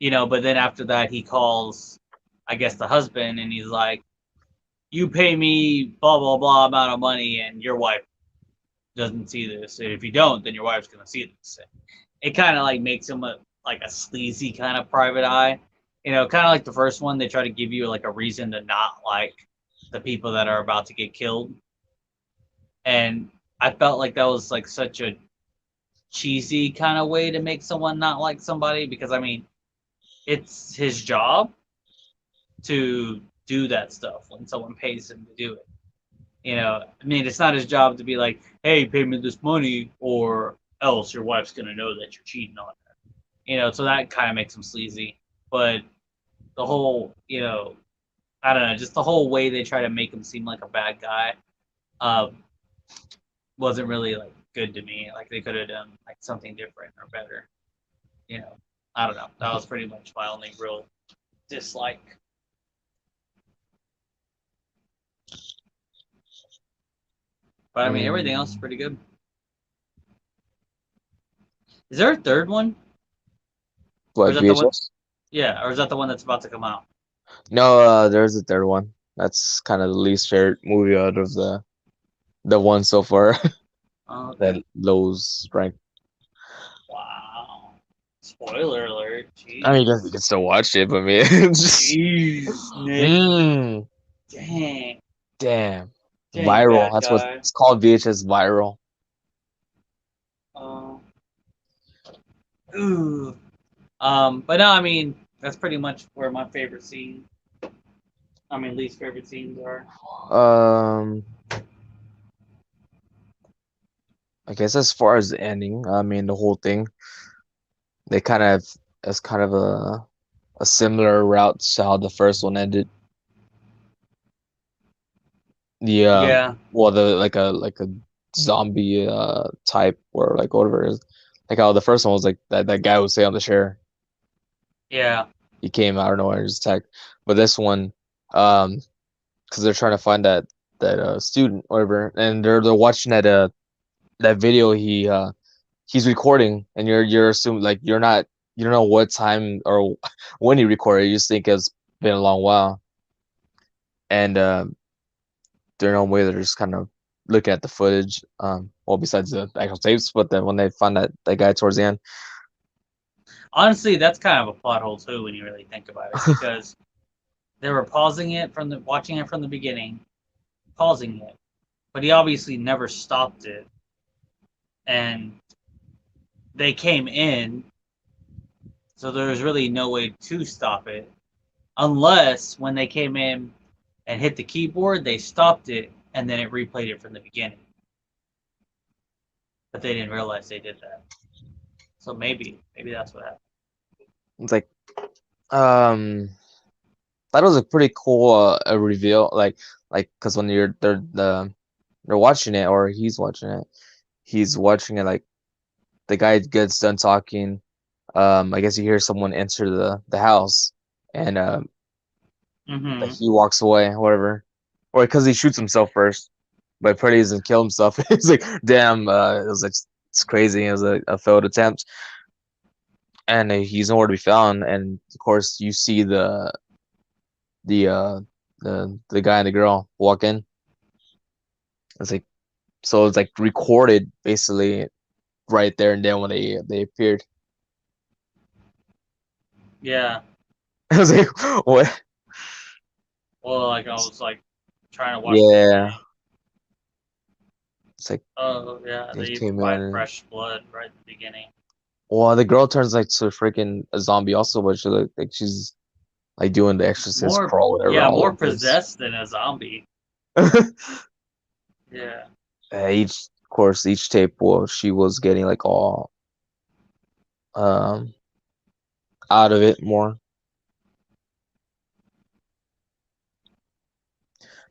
but then after that, he calls, I guess, the husband, and he's like, you pay me blah, blah, blah amount of money, and your wife doesn't see this. And if you don't, then your wife's going to see this. It kind of like makes him like a sleazy kind of private eye. Kind of like the first one, they try to give you like a reason to not like the people that are about to get killed. And I felt like that was like such a cheesy kind of way to make someone not like somebody, because I mean, it's his job to do that stuff when someone pays him to do it. I mean, it's not his job to be like, hey, pay me this money or else your wife's going to know that you're cheating on her. So that kind of makes him sleazy. But the whole, I don't know, just the whole way they try to make him seem like a bad guy wasn't really like good to me. Like they could have done like something different or better. I don't know. That was pretty much my only real dislike. But I mean, everything else is pretty good. Is there a third one? What, VHS? Yeah, or is that the one that's about to come out? No, there's a third one. That's kind of the least favorite movie out of the one so far. That lowest rank. Wow. Spoiler alert. Jeez. I mean, you can still watch it, but man, Jeez, Nick. Damn. Viral. That's what it's called. VHS viral. Ooh. But no, I mean, that's pretty much where my favorite scene. I mean, least favorite scenes are. I guess as far as the ending, I mean, the whole thing, they kind of as kind of a similar route to how the first one ended. Yeah. Well, the like a zombie type or like whatever it is. Like how the first one was like that guy would say on the chair. Yeah. He came out of nowhere and just attacked. But this one, because they're trying to find that student or whatever, and they're watching that video he's recording, and you're assuming like you don't know what time or when he recorded. You just think it's been a long while, and they're no way they're just kind of looking at the footage. Well, besides the actual tapes, but then when they find that guy towards the end. Honestly, that's kind of a plot hole too when you really think about it, because they were watching it from the beginning, pausing it, but he obviously never stopped it, and they came in, so there was really no way to stop it, unless when they came in and hit the keyboard, they stopped it, and then it replayed it from the beginning. But they didn't realize they did that. So maybe that's what happened. It's like, that was a pretty cool reveal. Like, because when they're watching it, or he's watching it like the guy gets done talking. I guess you hear someone enter the house, and like Mm-hmm. he walks away, or whatever, or because he shoots himself first, but Freddy doesn't kill himself. It's like, damn, it was like it's crazy. It was a failed attempt, and he's nowhere to be found. And of course, you see the uh the guy and the girl walk in. It's like so it's like recorded basically right there and then when they appeared. Yeah. I was like, what? Well, like I was like trying to watch the Yeah, beginning. it's like Oh yeah, they they even came find in. fresh blood right at the beginning. Well, the girl turns like to freaking a zombie also, but she look like she's like doing the Exorcist More, crawl, whatever, yeah, all more over the place. possessed than a zombie. Yeah. Each, of course, each tape, well, she was getting like all um out of it more.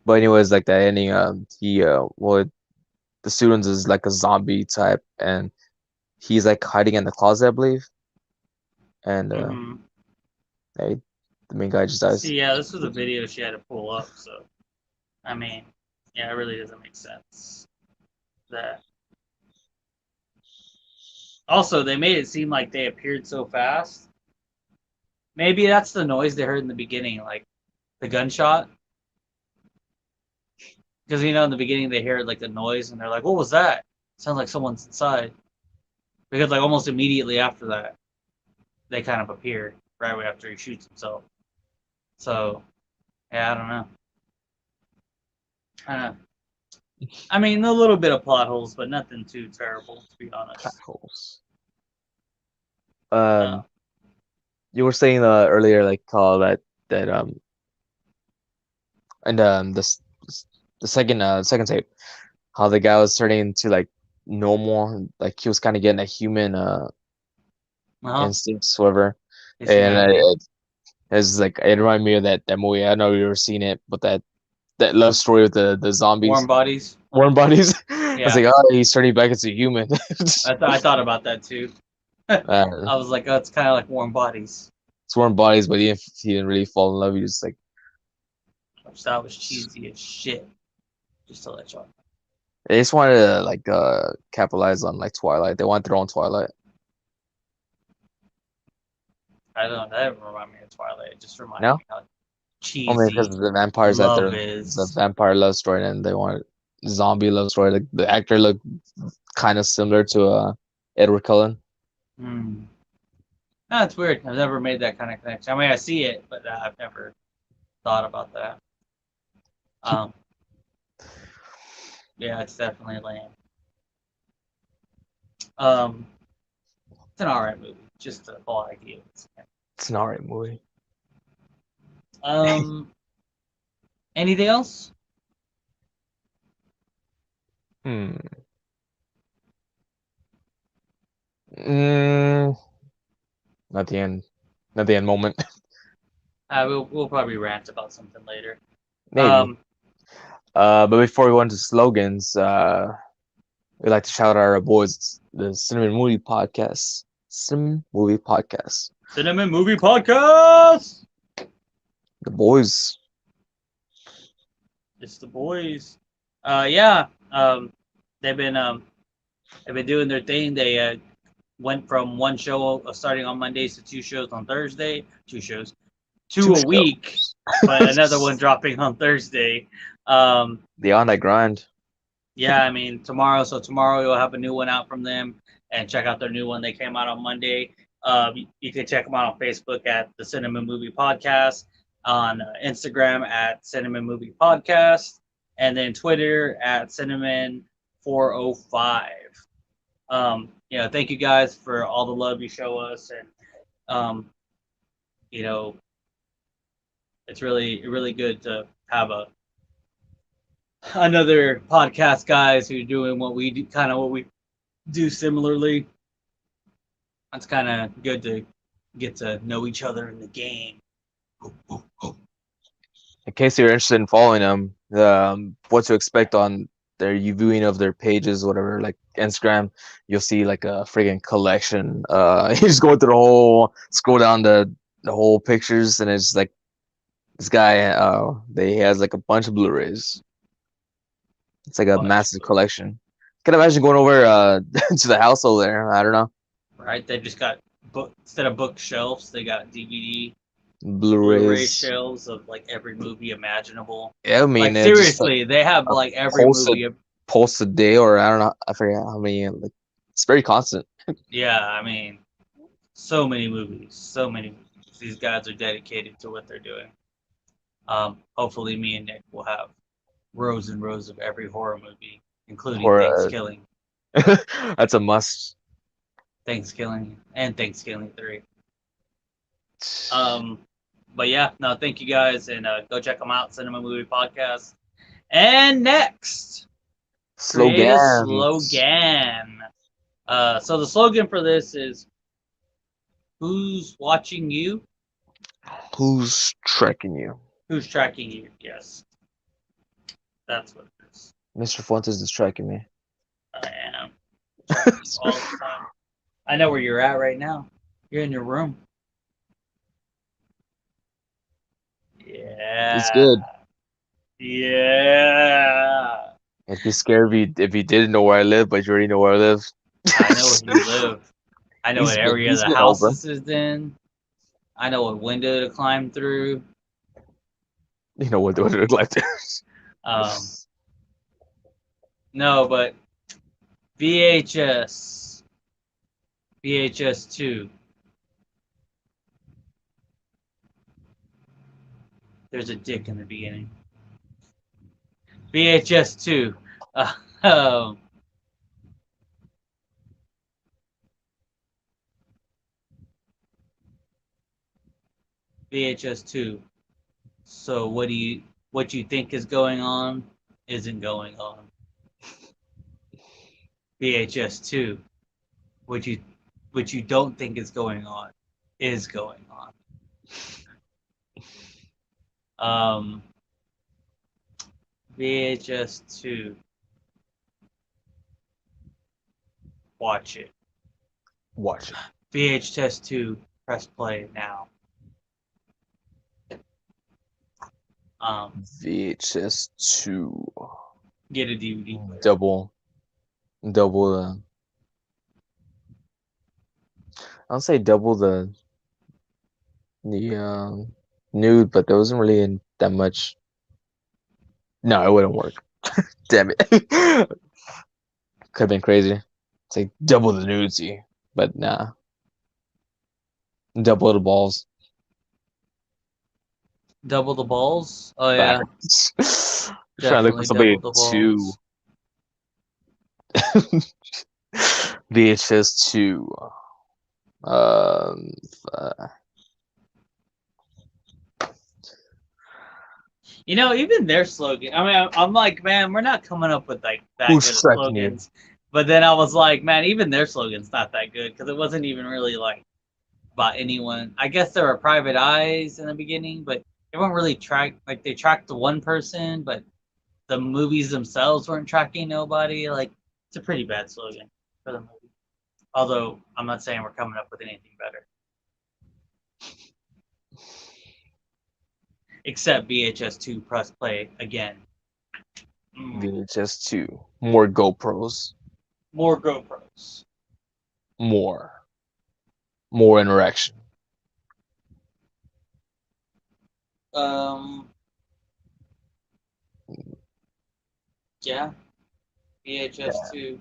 But anyways, like that ending, he well, the students is like a zombie type, and he's like hiding in the closet, I believe, and Mm-hmm. hey, the main guy just dies. See, yeah, this was a video she had to pull up, so I mean, yeah, it really doesn't make sense. That also they made it seem like they appeared so fast. Maybe that's the noise they heard in the beginning, like the gunshot. Because in the beginning they hear like the noise and they're like, "What was that?" Sounds like someone's inside. Because like almost immediately after that, they kind of appear right away after he shoots himself. So yeah, I don't know. Uh, I mean, a little bit of plot holes, but nothing too terrible, to be honest. Holes. Uh, You were saying earlier, like call that and the second tape, how the guy was turning into like normal, like he was kind of getting a human uh-huh. instincts, whatever. His And humanity. it's like it reminded me of that movie. I don't know if you ever seen it, but that love story with the Warm zombies, bodies. warm bodies. I was Yeah, like, oh, he's turning back into a human. I thought about that too. uh, I was like, oh, it's kind of like warm bodies. it's warm bodies, but he didn't really fall in love. He just like Which that was cheesy as shit. Just to let y'all know. they just wanted to like capitalize on like Twilight. They want their own Twilight. I don't know. That didn't remind me of Twilight. It just reminded No, me how only because cheesy the vampires that love they're the is. vampire love story, and they want zombie love story. Like the actor looked kind of similar to Edward Cullen. Hmm. That's weird. I've never made that kind of connection. I mean, I see it, but I've never thought about that. Um, yeah, it's definitely lame. Um, it's an alright movie. Just the whole idea. It's an alright movie. Um, anything else? Hmm. Mm, not the end. Not the end moment. We'll probably rant about something later. Maybe. Um, But before we go into slogans, we'd like to shout out our boys, the Cinnamon Movie Podcast. Cinnamon Movie Podcast. Cinnamon Movie Podcast. The boys. It's the boys. Yeah. They've been doing their thing. They went from one show starting on Mondays to two shows on Thursday. Two a week, but another one dropping on Thursday. They on that grind. Yeah, I mean tomorrow. So tomorrow you'll have a new one out from them, and check out their new one. They came out on Monday. You can check them out on Facebook at the Cinnamon Movie Podcast, on Instagram at Cinnamon Movie Podcast, and then Twitter at Cinnamon 405. Thank you guys for all the love you show us, and you know, it's really good to have another podcast guys who are doing what we do, kind of what we do similarly. It's kind of good to get to know each other in the game. In case you're interested in following them, what to expect on their viewing of their pages, whatever, like Instagram, you'll see like a friggin' collection. You just go through the whole, scroll down the whole pictures, and it's like this guy. They has like a bunch of Blu-rays. It's like a Bunch. massive collection. Can imagine going over to the house over there. I don't know. Right? They just got instead of bookshelves, they got DVD, Blu-rays. Blu-ray shelves of like every movie imaginable. Yeah, I mean, Like it's just, seriously, they have a like every posted- movie. post a day, or I don't know. I forget how many. Like, it's very constant. Yeah, I mean, so many movies, so many movies. These guys are dedicated to what they're doing. Hopefully, me and Nick will have rows and rows of every horror movie, including Or, Thanksgiving, That's a must. Thanksgiving, and Thanksgiving 3. But yeah, no, thank you guys, and go check them out. Cinema Movie Podcast. And next, create a slogan. So the slogan for this is, "Who's watching you? Who's tracking you? Who's tracking you?" Yes, that's what it is. Mr. Fuentes is tracking me. I am all the time. I know where you're at right now. You're in your room. Yeah. It's good. Yeah. It'd be scary if you didn't know where I live, but you already know where I live. I know where you live. I know He's what good- area he's the good, house bro. this is in. I know what window to climb through. You know what it look like. No, but VHS 2. There's a dick in the beginning. VHS 2. Um, VHS 2. So what you think is going on isn't going on. VHS 2. What you don't think is going on is going on. VHS 2. Watch it. Watch it. VHS 2. Press play now. VHS 2. Get a DVD player. Double. I'll say double the nude, but there wasn't really in that much. No, it wouldn't work. Damn it. Could have been crazy. It's like double the nudity, but nah. Double the balls. Double the balls? Oh yeah. Trying to look for somebody Definitely double the two. balls. VHS 2. You know, even their slogan. I mean, I'm like, man, we're not coming up with like that Who's good tracking you? slogans. But then I was like, man, even their slogan's not that good because it wasn't even really like about anyone. I guess there were private eyes in the beginning, but they weren't really like they tracked the one person, but the movies themselves weren't tracking nobody. Like, it's a pretty bad slogan for the movie. Although I'm not saying we're coming up with anything better. Except VHS 2 press play again. VHS 2. More GoPros. More GoPros. More interaction. Yeah. VHS 2.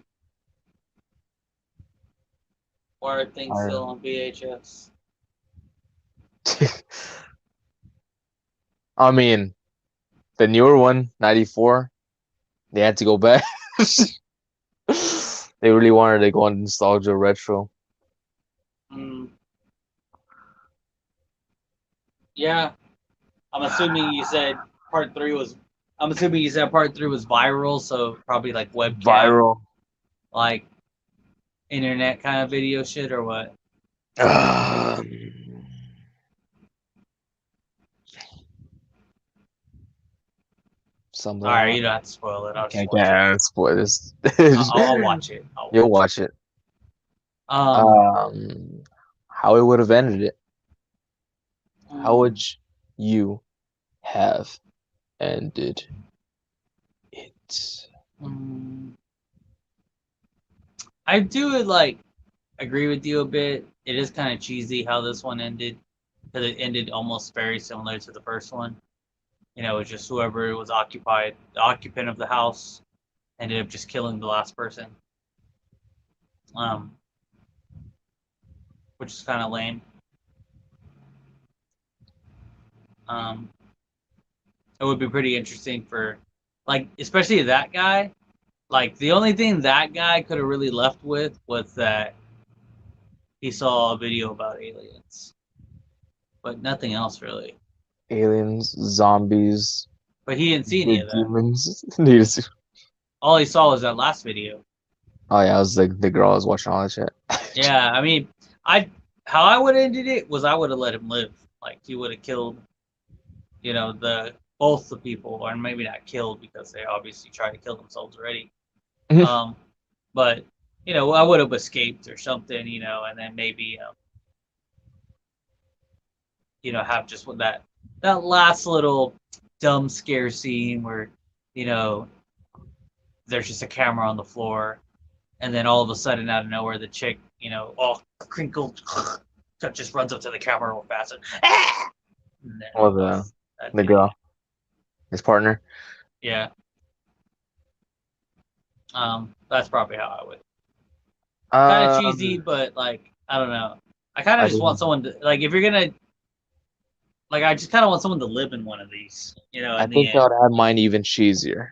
Why are things still on VHS? I mean, the newer one, 94, they had to go back. They really wanted to go on nostalgia retro. Yeah. I'm assuming you said part 3 was viral, so probably like webcam, Viral. like internet kind of video shit, or what? something. All right, like you don't have to spoil it. I'll just Can't watch it. spoil this. I'll watch it. You'll watch it. Um, How it would have ended it. How mm, would you have ended it? mm, I do like agree with you a bit. It is kind of cheesy how this one ended because it ended almost very similar to the first one. You know, it's just whoever was occupied, the occupant of the house, ended up just killing the last person. Um, which is kind of lame. Um, it would be pretty interesting for, like, especially that guy. Like, the only thing that guy could have really left with was that he saw a video about aliens, but nothing else really. Aliens, zombies, But he didn't see any the of that. demons. Need to see- All he saw was that last video. Oh yeah, I was like the girl I was watching all that shit. Yeah, I mean, I how I would have ended it was I would have let him live. Like he would have killed, the both the people, or maybe not killed because they obviously tried to kill themselves already. Um, but I would have escaped or something, and then maybe have just with that last little dumb scare scene where there's just a camera on the floor, and then all of a sudden out of nowhere the chick all crinkled just runs up to the camera real fast and then Or the girl, his partner. yeah. That's probably how I would. Kind of cheesy, but like I don't know. I kind of just want someone to like if you're gonna like I just kind of want someone to live in one of these, I in the think I end. would have mine even cheesier.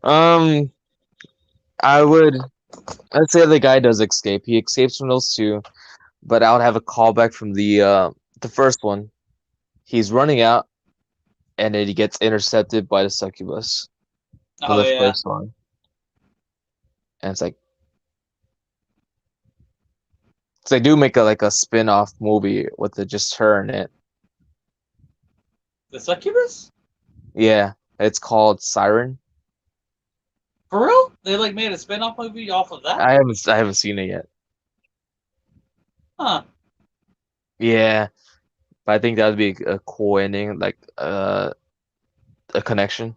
um, I would. Let's say the guy does escape. He escapes from those two, but I would have a callback from the first one. He's running out, and then he gets intercepted by the succubus for Oh the yeah. first one, and it's like they do make a spin-off movie with just her in it. The succubus? Yeah, it's called Siren. For real? They like made a spin-off movie off of that? I haven't seen it yet. Huh. Yeah, but I think that would be a cool ending, like a connection.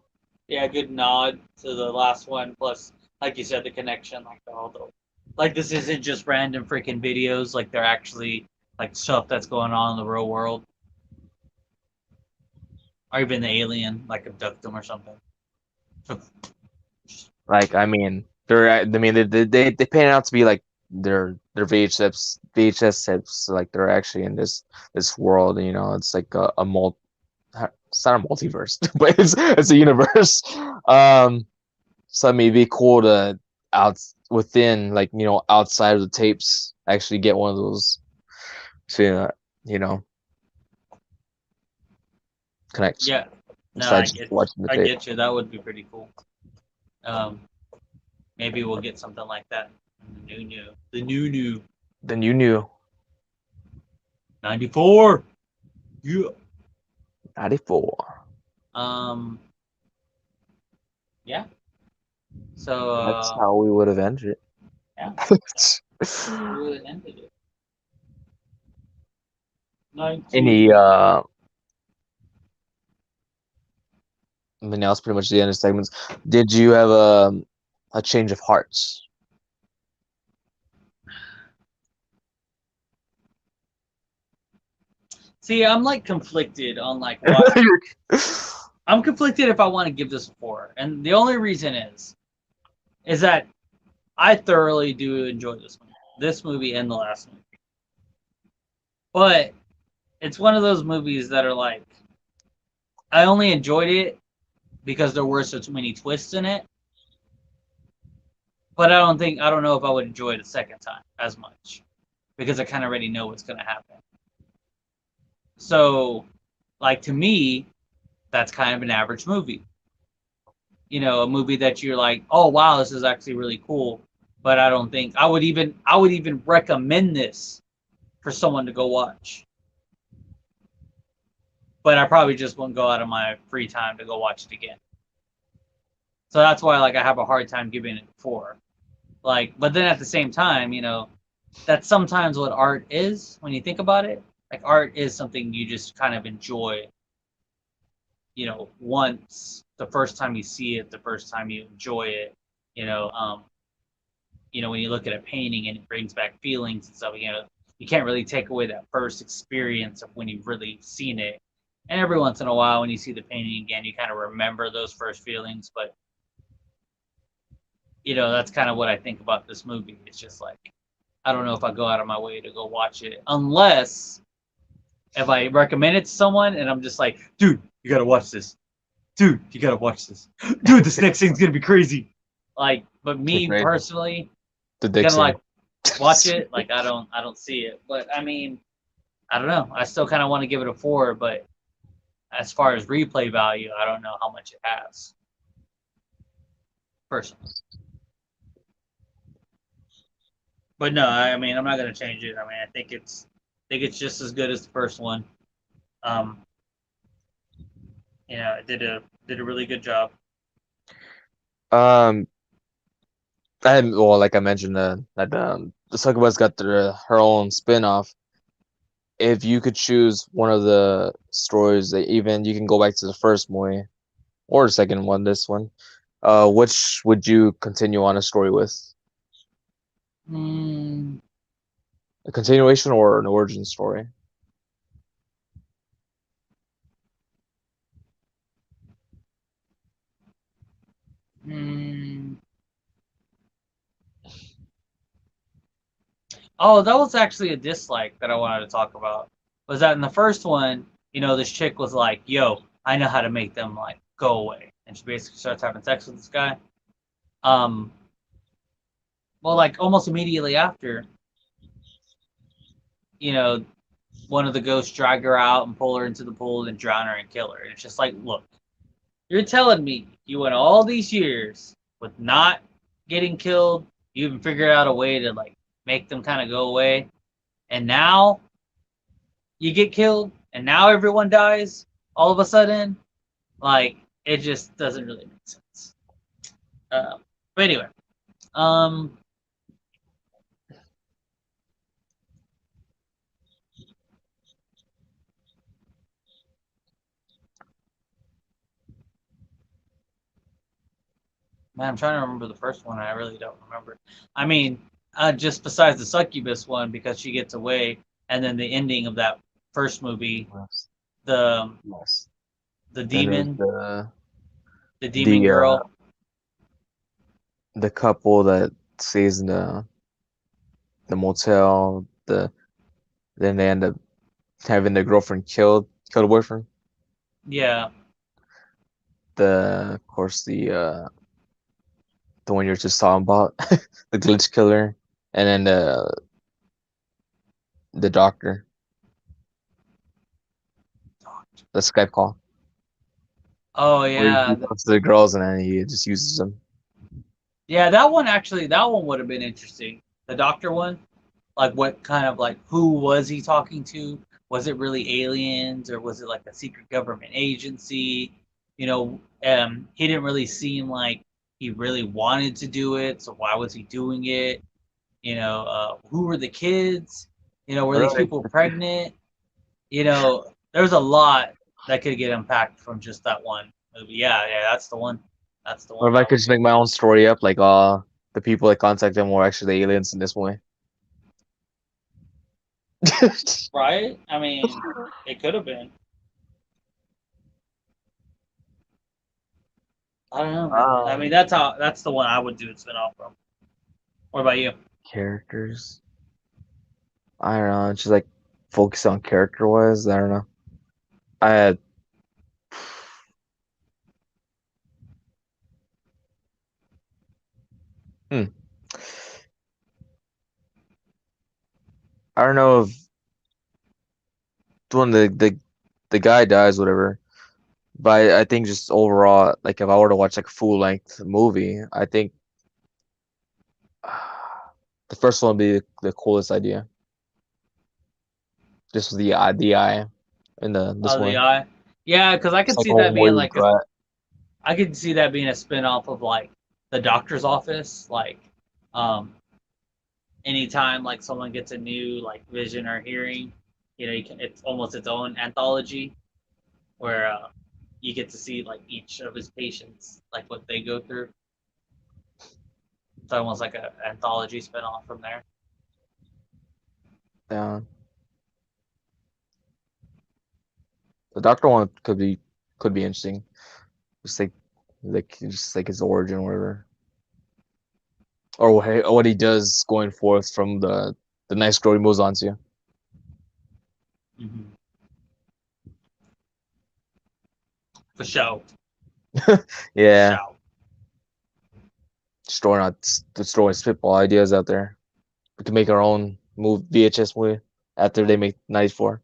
Yeah, good nod to the last one. Plus, like you said, the connection, like this isn't just random freaking videos. Like they're actually like stuff that's going on in the real world, or even the alien like abduct them or something. Like I mean, they paint it out to be like they're VHS tapes, like they're actually in this world. It's like a it's not a multiverse, but it's a universe. So I mean, it'd be cool to outside of the tapes, actually get one of those to connect. Yeah. No, Besides just watching the I tape. get you. That would be pretty cool. Maybe we'll get something like that. The new Then you knew 94. Yeah. 94. Yeah. So That's how we would have ended it. yeah, we would have ended it. 19. Any I mean, that was pretty much the end of segments. Did you have a change of hearts? See, I'm like conflicted on like what I'm conflicted if I want to give this a 4. And the only reason is that I thoroughly do enjoy this movie and the last movie. But it's one of those movies that are like I only enjoyed it because there were so many twists in it. But I don't know if I would enjoy it a second time as much because I kind of already know what's going to happen. So, like to me, that's kind of an average movie. A movie that you're like, oh wow, this is actually really cool. But I don't think I would even recommend this for someone to go watch. but I probably just wouldn't go out of my free time to go watch it again. So that's why like I have a hard time giving it 4. Like, but then at the same time, that's sometimes what art is when you think about it. Like art is something you just kind of enjoy, once the first time you see it, the first time you enjoy it, when you look at a painting and it brings back feelings and stuff, you can't really take away that first experience of when you've really seen it. And every once in a while, when you see the painting again, you kind of remember those first feelings. But, that's kind of what I think about this movie. It's just like, I don't know if I go out of my way to go watch it, unless if I recommend it to someone and I'm just like, dude, you got to watch this. Dude, you got to watch this. Dude, this next thing's going to be crazy. Like, but me personally, gonna like watch it. Like I don't see it. But I mean, I don't know. I still kind of want to give it a 4, but as far as replay value, I don't know how much it has. Personally. But no, I mean, I'm not gonna change it. I mean, I think it's just as good as the first one. It did a really good job. Like I mentioned, that the Succubus got her own spin-off. If you could choose one of the stories, that even you can go back to the first movie or the second one, this one, which would you continue on a story with? A continuation or an origin story? Oh, that was actually a dislike that I wanted to talk about. Was that in the first one, this chick was like, yo, I know how to make them like go away. And she basically starts having sex with this guy. Well, like almost immediately after, one of the ghosts drag her out and pull her into the pool and drown her and kill her. And it's just like, look, you're telling me you went all these years with not getting killed. You even figured out a way to like make them kind of go away. And now you get killed and now everyone dies all of a sudden. Like, it just doesn't really make sense. But anyway, man, I'm trying to remember the first one. I really don't remember. I mean, just besides the succubus one, because she gets away, and then the ending of that first movie, the demon, the demon girl, the couple that stays in the motel, then they end up having their girlfriend killed a boyfriend. Yeah. Of course, the one you're just talking about, the glitch killer, and then the doctor, the Skype call. Oh yeah. He talks to the girls and then he just uses them. Yeah, that one would have been interesting. The doctor one, like what kind of like who was he talking to? Was it really aliens or was it like a secret government agency? He didn't really seem like he really wanted to do it, so why was he doing it? Who were the kids? Were these people pregnant? There's a lot that could get unpacked from just that one movie. Yeah, that's the one. That's the one. Or if I could just make my own story up, like the people that contact them were actually the aliens in this movie. Right? I mean, it could have been. I don't know. I mean, that's the one I would do a spin off from. What about you? Characters. I don't know. Just like focus on character wise. I don't know. I had. I don't know if when the guy dies, whatever. But I think just overall, like if I were to watch like a full length movie, I think the first one would be the coolest idea. Just the eye in this one. The eye. Yeah, because I It's could like see a that being Warriors like brat. I could see that being a spin-off of like the doctor's office, like um anytime like someone gets a new like vision or hearing, you can it's almost its own anthology where you get to see like each of his patients, like what they go through. It's almost like an anthology spin-off from there. Yeah. The Doctor one could be interesting. Just like his origin or whatever. Or what he does going forth from the next girl he moves on to. Mm-hmm. For sure. Yeah. Show. Just throwing spitball ideas out there. We can make our own VHS movie after they make 94.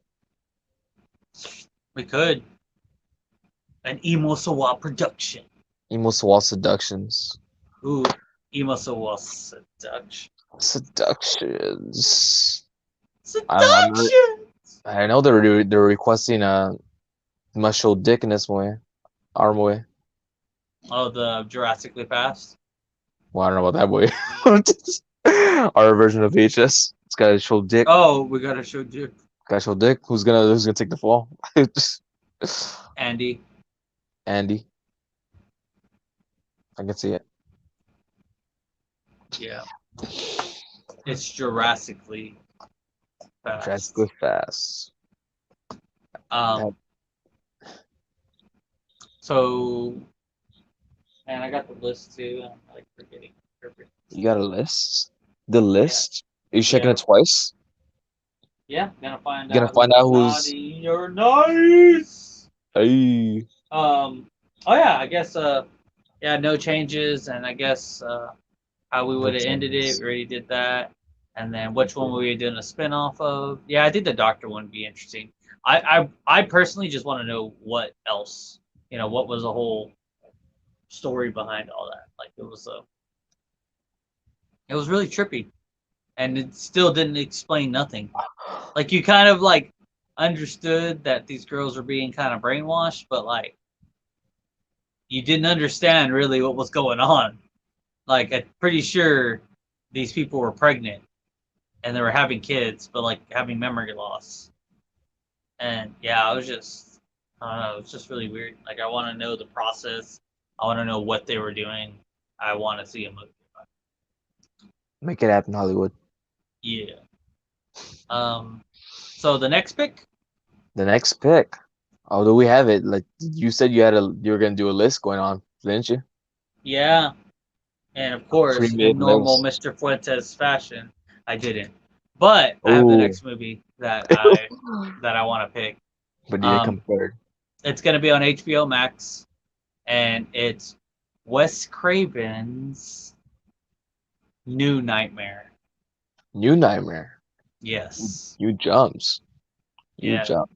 We could. An Emo Sawa production. Emo Swall Seductions. Ooh, Emo Sawa seduction. Seductions. I'm Seduction! I know they're requesting must show dick in this movie. Our movie. Oh, the Jurassically Fast? Well, I don't know about that movie. Our version of VHS. It's gotta show dick. Oh, we gotta show Duke. Gotta show dick. Who's gonna take the fall? Andy. Andy. I can see it. Yeah. It's Jurassically Fast. Drastically fast. Um, so, and I got the list too. I'm like forgetting. You got a list? The list? Are you checking Yeah. it twice? Yeah, gonna find You're gonna out find out who's naughty or nice. hey. Oh yeah, I guess yeah, no changes, and I guess how we No would have ended it. changes. We already did that, and then which one were we doing a spin off of? Yeah, I think the Doctor one would be interesting. I personally just want to know what else. What was the whole story behind all that? Like it was really trippy, and it still didn't explain nothing. Like you kind of like understood that these girls were being kind of brainwashed, but like you didn't understand really what was going on. Like I'm pretty sure these people were pregnant and they were having kids, but like having memory loss. And yeah, I don't know, it's just really weird. Like I want to know the process. I want to know what they were doing. I want to see a movie. Make it happen, Hollywood. Yeah. So the next pick. The next pick. Oh, do we have it? Like you said, you were gonna do a list going on, didn't you? Yeah. And of course, Pre-made in normal list. Mr. Fuentes fashion, I didn't. But I have the Oh, next movie that I want to pick. but you didn't come Um, third. it's gonna be on HBO Max, and it's Wes Craven's New Nightmare. New Nightmare. Yes. You jumps. You Yeah. jump.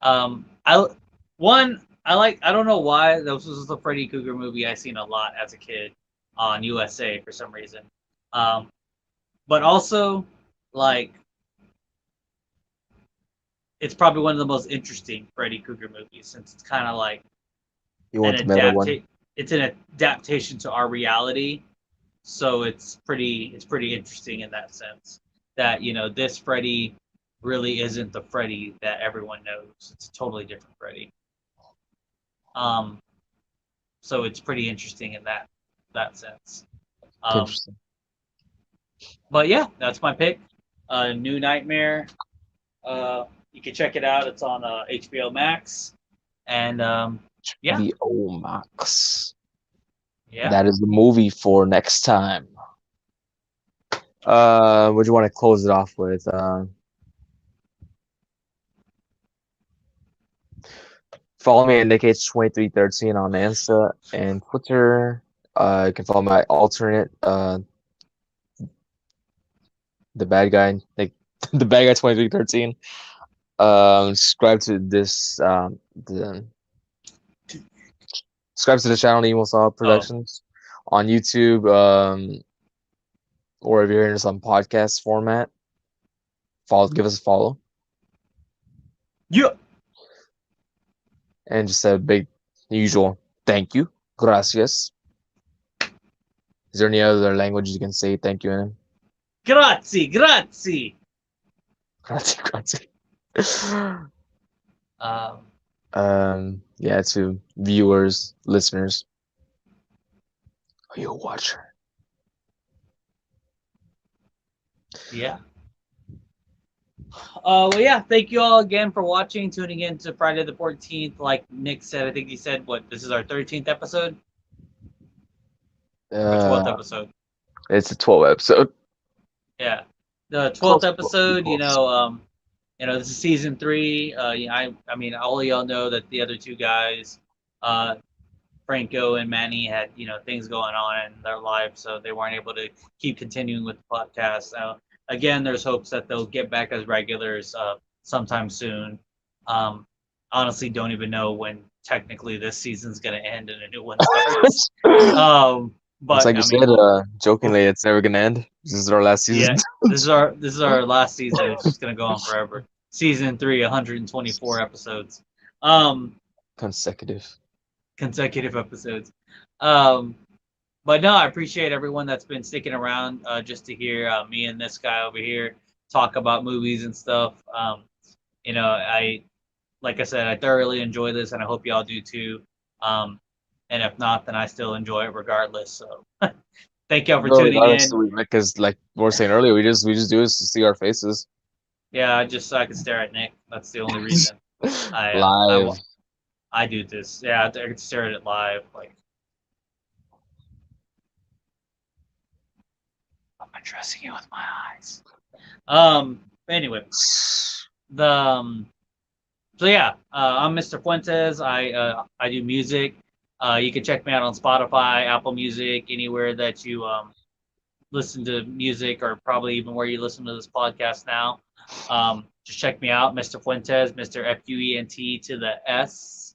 I one I like. I don't know why this was a Freddy Krueger movie I seen a lot as a kid on USA for some reason. But also like it's probably one of the most interesting Freddy Krueger movies since it's kind of like You an want the meta one? it's an adaptation to our reality, so it's pretty interesting in that sense that this Freddy really isn't the Freddy that everyone knows. It's a totally different Freddy. So it's pretty interesting in that sense. Interesting. But yeah, that's my pick. New Nightmare. You can check it out. It's on HBO Max, and yeah, The Max. yeah. That is the movie for next time. What do you want to close it off with? Follow me at NickH2313 on Insta and Twitter. You can follow my alternate, the bad guy, like the bad guy 2313. Subscribe to this. Subscribe to the channel Emo Saw Productions on YouTube. Or if you're hearing this on podcast format, give us a follow. Yeah. And just a big, usual thank you. Gracias. Is there any other language you can say thank you in? Grazie, grazie. Grazie, grazie. Yeah, to viewers, listeners. Are you a watcher? Yeah. Well, yeah. Thank you all again for watching, tuning in to Friday the 14th. Like Nick said, I think he said, what, this is our 13th episode? Or 12th episode? It's a 12 episode. Yeah. The 12th Close, episode, close. this is season 3. I mean, all of y'all know that the other two guys, Franco and Manny, had things going on in their lives, so they weren't able to keep continuing with the podcast. Again, there's hopes that they'll get back as regulars sometime soon. Honestly, don't even know when technically this season's gonna end and a new one starts. But it's like you said, jokingly, it's never gonna end. This is our last season. Yeah, this is our last season. It's just gonna go on forever. Season 3, 124 episodes. Consecutive episodes. But no, I appreciate everyone that's been sticking around just to hear me and this guy over here talk about movies and stuff. Like I said, I thoroughly enjoy this, and I hope y'all do too. And if not, then I still enjoy it regardless. So thank y'all for tuning in. Because, like we were saying earlier, we just do this to see our faces. Yeah, just so I can stare at Nick. That's the only reason. Live. I do this. Yeah, I can stare at it live. Like, I'm addressing you with my eyes. Anyway, so yeah, I'm Mr. Fuentes. I do music. You can check me out on Spotify, Apple Music, anywhere that you listen to music, or probably even where you listen to this podcast now. Just check me out, Mr. Fuentes, Mr. Fuent to the S.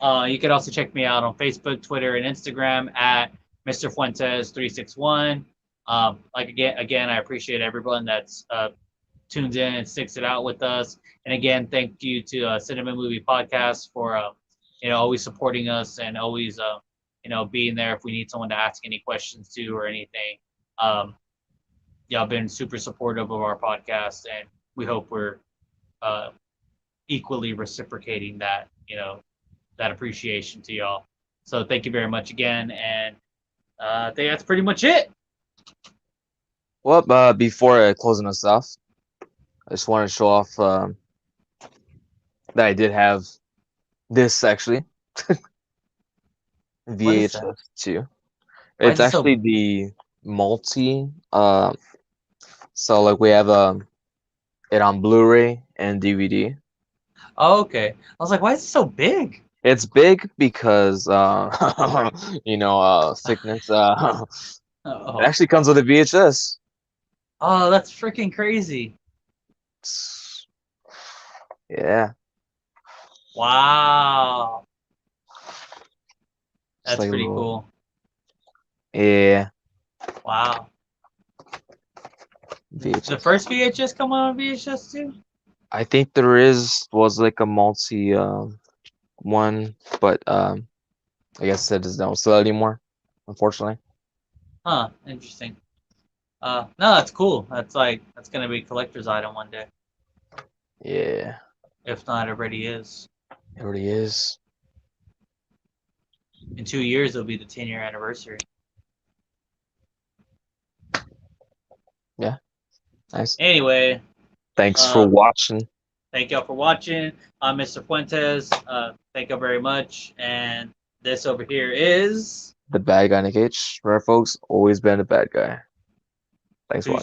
You can also check me out on Facebook, Twitter, and Instagram at Mr. Fuentes361. Again, I appreciate everyone that's tunes in and sticks it out with us. And again, thank you to Cinema Movie Podcast for always supporting us and always being there if we need someone to ask any questions to or anything. Y'all been super supportive of our podcast, and we hope we're equally reciprocating that that appreciation to y'all. So thank you very much again, and I think that's pretty much it. Well, before closing us off, I just want to show off that I did have this actually. VHS 2. It's actually the multi. So like we have it on Blu-ray and DVD. Oh, okay. I was like, why is it so big? It's big because sickness. It actually comes with a VHS. Oh, that's freaking crazy. Yeah. Wow. That's like pretty cool. Yeah. Wow. VHS. The first VHS come on VHS too? I think was like a multi one, but I guess it doesn't don't sell anymore, unfortunately. Huh, interesting. No, that's cool. That's gonna be a collector's item one day. Yeah. If not, it already is. It already is. In 2 years, it'll be the 10-year anniversary. Yeah. Nice. Anyway. Thanks for watching. Thank y'all for watching. I'm Mr. Fuentes. Thank you very much. And this over here is... The bad guy, Nick H. Right, folks? Always been a bad guy. Thanks for watching.